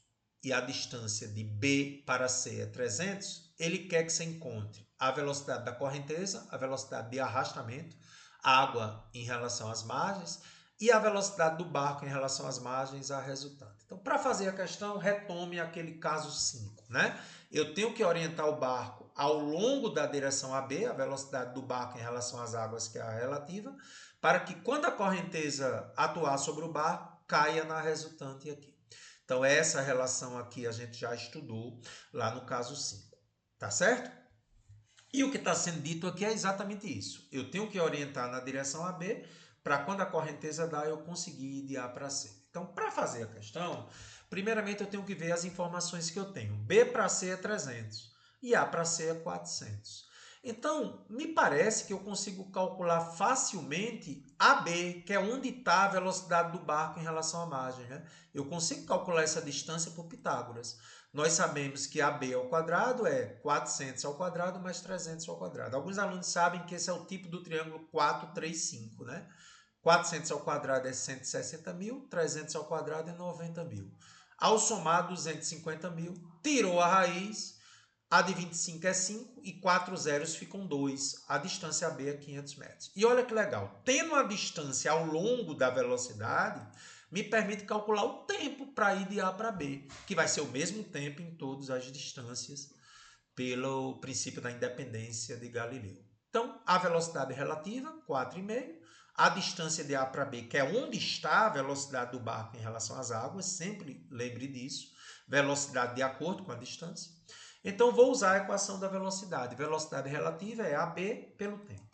e a distância de B para C é 300, ele quer que você encontre a velocidade da correnteza, a velocidade de arrastamento, água em relação às margens e a velocidade do barco em relação às margens, a resultante. Então, para fazer a questão, retome aquele caso 5, né? Eu tenho que orientar o barco ao longo da direção AB, a velocidade do barco em relação às águas, que é a relativa, para que quando a correnteza atuar sobre o barco, caia na resultante aqui. Então, essa relação aqui a gente já estudou lá no caso 5, tá certo? E o que está sendo dito aqui é exatamente isso. Eu tenho que orientar na direção AB para quando a correnteza dá, eu conseguir ir de A para C. Então, para fazer a questão, primeiramente eu tenho que ver as informações que eu tenho. B para C é 300 e A para C é 400. Então, me parece que eu consigo calcular facilmente AB, que é onde está a velocidade do barco em relação à margem, né? Eu consigo calcular essa distância por Pitágoras. Nós sabemos que AB ao quadrado é 400 ao quadrado mais 300 ao quadrado. Alguns alunos sabem que esse é o tipo do triângulo 4, 3, 5, né? 400 ao quadrado é 160.000, 300 ao quadrado é 90.000. Ao somar 250.000, tirou a raiz, a de 25 é 5 e 4 zeros ficam 2. A distância AB é 500 metros. E olha que legal, tendo a distância ao longo da velocidade, me permite calcular o tempo para ir de A para B, que vai ser o mesmo tempo em todas as distâncias pelo princípio da independência de Galileu. Então, a velocidade relativa, 4,5. A distância de A para B, que é onde está a velocidade do barco em relação às águas, sempre lembre disso, velocidade de acordo com a distância. Então, vou usar a equação da velocidade. Velocidade relativa é AB pelo tempo.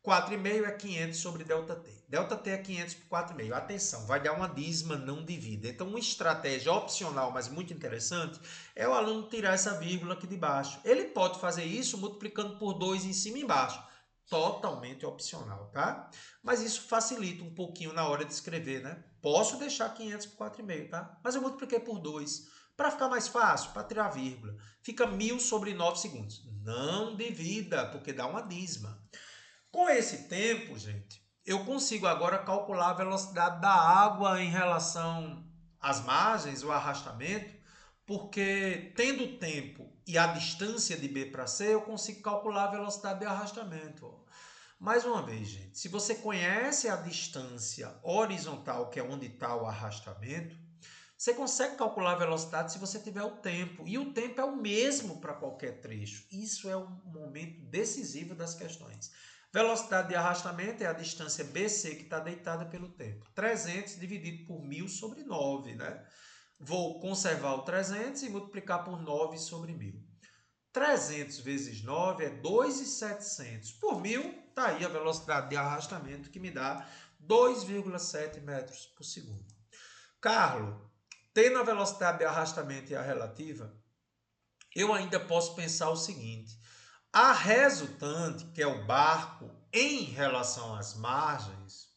4,5 é 500 sobre ΔT. ΔT é 500 por 4,5. Atenção, vai dar uma dízima não divida. Então, uma estratégia opcional, mas muito interessante, é o aluno tirar essa vírgula aqui de baixo. Ele pode fazer isso multiplicando por 2 em cima e embaixo. Totalmente opcional, tá? Mas isso facilita um pouquinho na hora de escrever, né? Posso deixar 500 por 4,5, tá? Mas eu multipliquei por 2. Para ficar mais fácil, para tirar a vírgula. Fica 1.000 sobre 9 segundos. Não divida, porque dá uma dízima. Com esse tempo, gente, eu consigo agora calcular a velocidade da água em relação às margens, o arrastamento, porque tendo o tempo e a distância de B para C, eu consigo calcular a velocidade de arrastamento. Mais uma vez, gente, se você conhece a distância horizontal, que é onde está o arrastamento, você consegue calcular a velocidade se você tiver o tempo. E o tempo é o mesmo para qualquer trecho. Isso é um momento decisivo das questões. Velocidade de arrastamento é a distância BC que está deitada pelo tempo. 300 dividido por 1.000 sobre 9, né? Vou conservar o 300 e multiplicar por 9 sobre 1.000. 300 vezes 9 é 2.700. Por 1.000, está aí a velocidade de arrastamento que me dá 2,7 metros por segundo. Carlos, tendo a velocidade de arrastamento e a relativa, eu ainda posso pensar o seguinte. A resultante, que é o barco, em relação às margens,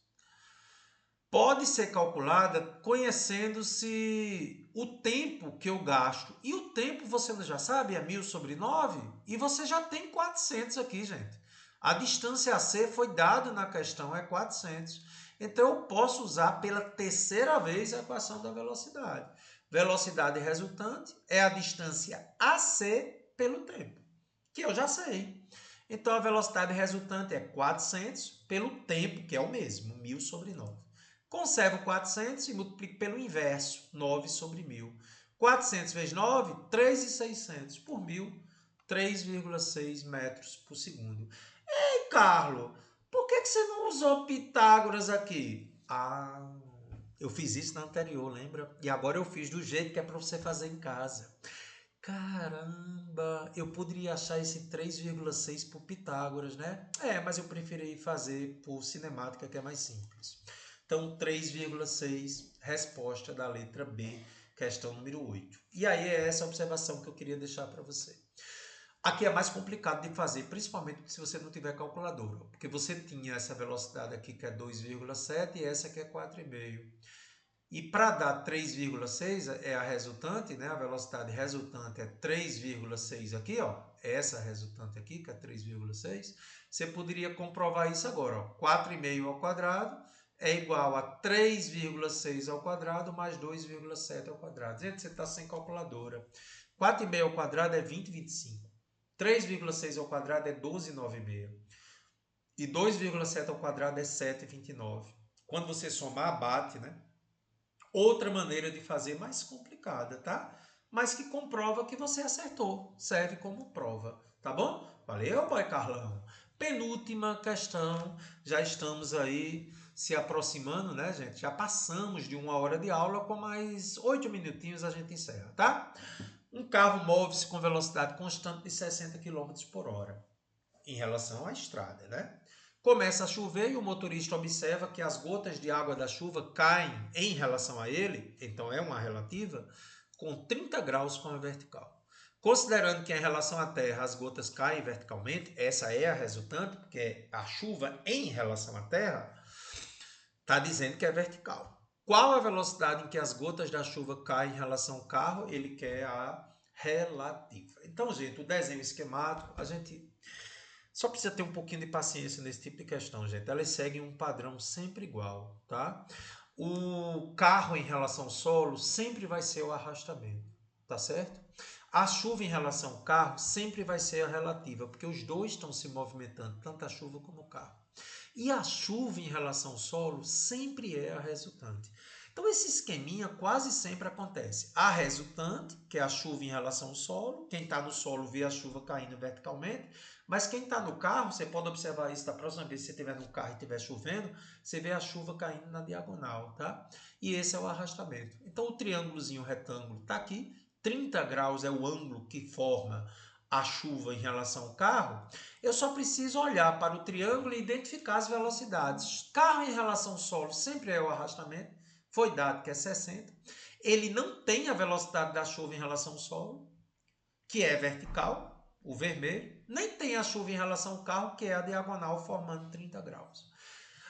pode ser calculada conhecendo-se o tempo que eu gasto. E o tempo, você já sabe, é 1.000 sobre 9. E você já tem 400 aqui, gente. A distância AC foi dada na questão, é 400. Então, eu posso usar pela terceira vez a equação da velocidade. Velocidade resultante é a distância AC pelo tempo, que eu já sei. Então, a velocidade resultante é 400 pelo tempo, que é o mesmo, 1.000 sobre 9. Conservo 400 e multiplico pelo inverso, 9 sobre 1.000. 400 vezes 9, 3.600 por 1.000, 3,6 metros por segundo. Ei, Carlos, por que você não usou Pitágoras aqui? Ah, eu fiz isso na anterior, lembra? E agora eu fiz do jeito que é para você fazer em casa. Caramba, eu poderia achar esse 3,6 por Pitágoras, né? Mas eu preferi fazer por cinemática, que é mais simples. Então, 3,6, resposta da letra B, questão número 8. E aí é essa observação que eu queria deixar para você. Aqui é mais complicado de fazer, principalmente se você não tiver calculadora, porque você tinha essa velocidade aqui que é 2,7 e essa que é 4,5. E para dar 3,6 é a resultante, né? A velocidade resultante é 3,6 aqui, ó. Essa resultante aqui, que é 3,6. Você poderia comprovar isso agora, ó. 4,5 ao quadrado é igual a 3,6 ao quadrado mais 2,7 ao quadrado. Gente, você está sem calculadora. 4,5 ao quadrado é 20,25. 3,6 ao quadrado é 12,96. E 2,7 ao quadrado é 7,29. Quando você somar, bate, né? Outra maneira de fazer mais complicada, tá? Mas que comprova que você acertou. Serve como prova, tá bom? Valeu, boy Carlão. Penúltima questão. Já estamos aí se aproximando, né, gente? Já passamos de 1 hora de aula, com mais 8 minutinhos a gente encerra, tá? Um carro move-se com velocidade constante de 60 km por hora em relação à estrada, né? Começa a chover e o motorista observa que as gotas de água da chuva caem em relação a ele, então é uma relativa, com 30 graus com a vertical. Considerando que em relação à Terra as gotas caem verticalmente, essa é a resultante, porque é a chuva em relação à Terra, está dizendo que é vertical. Qual a velocidade em que as gotas da chuva caem em relação ao carro? Ele quer a relativa. Então, gente, o desenho esquemático, a gente só precisa ter um pouquinho de paciência nesse tipo de questão, gente. Elas seguem um padrão sempre igual, tá? O carro em relação ao solo sempre vai ser o arrastamento, tá certo? A chuva em relação ao carro sempre vai ser a relativa, porque os dois estão se movimentando, tanto a chuva como o carro. E a chuva em relação ao solo sempre é a resultante. Então, esse esqueminha quase sempre acontece. A resultante, que é a chuva em relação ao solo. Quem está no solo vê a chuva caindo verticalmente. Mas quem está no carro, você pode observar isso da próxima vez que você estiver no carro e estiver chovendo, você vê a chuva caindo na diagonal, tá? E esse é o arrastamento. Então, o triângulozinho retângulo está aqui. 30 graus é o ângulo que forma a chuva em relação ao carro, eu só preciso olhar para o triângulo e identificar as velocidades. Carro em relação ao solo sempre é o arrastamento, foi dado que é 60. Ele não tem a velocidade da chuva em relação ao solo, que é vertical, o vermelho, nem tem a chuva em relação ao carro, que é a diagonal, formando 30 graus.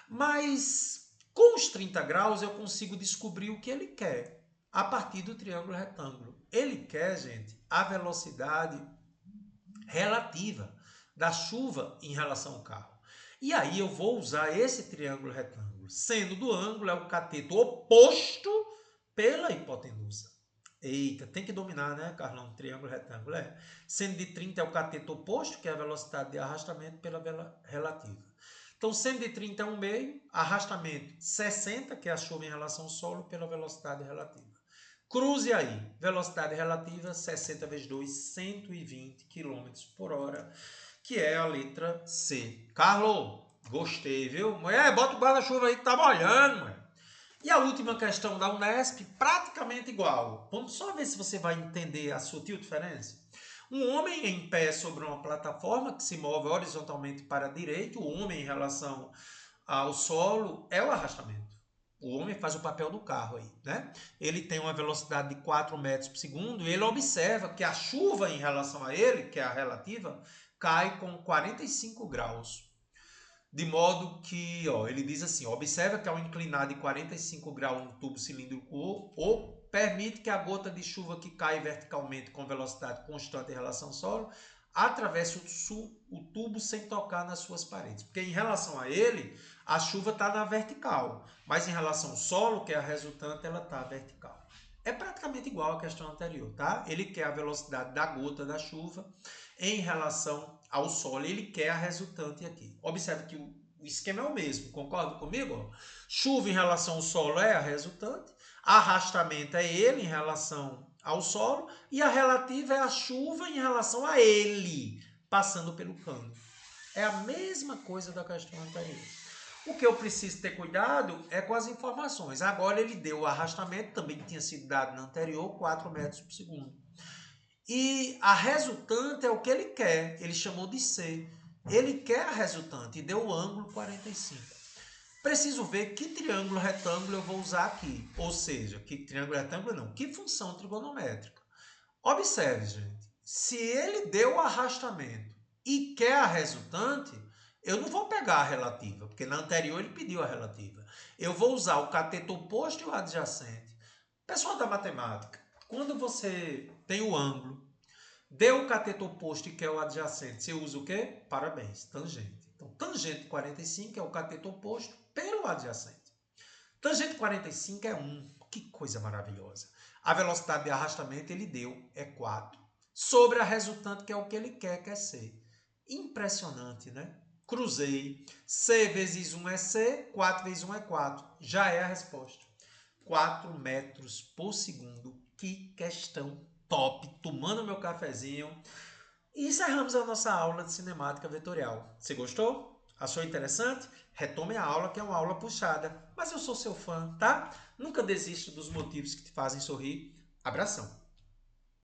Mas com os 30 graus eu consigo descobrir o que ele quer a partir do triângulo retângulo. Ele quer, gente, a velocidade relativa da chuva em relação ao carro. E aí eu vou usar esse triângulo retângulo, sendo do ângulo é o cateto oposto pela hipotenusa. Eita, tem que dominar, né, Carlão? Triângulo retângulo, é. Sendo de 30 é o cateto oposto, que é a velocidade de arrastamento pela relativa. Então, sendo de 30 é 1 meio, arrastamento 60, que é a chuva em relação ao solo, pela velocidade relativa. Cruze aí, velocidade relativa 60 vezes 2, 120 km por hora, que é a letra C. Carlos, gostei, viu? Mulher, bota o guarda-chuva aí que tá molhando, mulher. E a última questão da Unesp, praticamente igual. Vamos só ver se você vai entender a sutil diferença. Um homem em pé sobre uma plataforma que se move horizontalmente para a direita, o homem em relação ao solo é o arrastamento. O homem faz o papel do carro aí, né? Ele tem uma velocidade de 4 metros por segundo e ele observa que a chuva em relação a ele, que é a relativa, cai com 45 graus. De modo que, ó, ele diz assim, observa que ao inclinar de 45 graus no tubo cilíndrico ou permite que a gota de chuva que cai verticalmente com velocidade constante em relação ao solo atravesse o tubo sem tocar nas suas paredes. Porque em relação a ele, a chuva está na vertical, mas em relação ao solo, que é a resultante, ela está vertical. É praticamente igual à questão anterior, tá? Ele quer a velocidade da gota da chuva em relação ao solo, ele quer a resultante aqui. Observe que o esquema é o mesmo, concorda comigo? Chuva em relação ao solo é a resultante, arrastamento é ele em relação ao solo e a relativa é a chuva em relação a ele, passando pelo cano. É a mesma coisa da questão anterior. O que eu preciso ter cuidado é com as informações. Agora ele deu o arrastamento, também tinha sido dado na anterior, 4 metros por segundo. E a resultante é o que ele quer, ele chamou de C. Ele quer a resultante e deu o ângulo 45. Preciso ver que triângulo retângulo eu vou usar aqui. Ou seja, que triângulo retângulo não, que função trigonométrica. Observe, gente, se ele deu o arrastamento e quer a resultante, eu não vou pegar a relativa, porque na anterior ele pediu a relativa. Eu vou usar o cateto oposto e o adjacente. Pessoal da matemática, quando você tem o ângulo, deu o cateto oposto e quer o adjacente, você usa o quê? Parabéns, tangente. Então, tangente 45 é o cateto oposto pelo adjacente. Tangente 45 é 1. Que coisa maravilhosa. A velocidade de arrastamento ele deu é 4. Sobre a resultante, que é o que ele quer, que é C. Impressionante, né? Cruzei. C vezes 1 é C, 4 vezes 1 é 4. Já é a resposta. 4 metros por segundo. Que questão top. Tomando meu cafezinho. E encerramos a nossa aula de cinemática vetorial. Você gostou? Achou interessante? Retome a aula, que é uma aula puxada. Mas eu sou seu fã, tá? Nunca desista dos motivos que te fazem sorrir. Abração!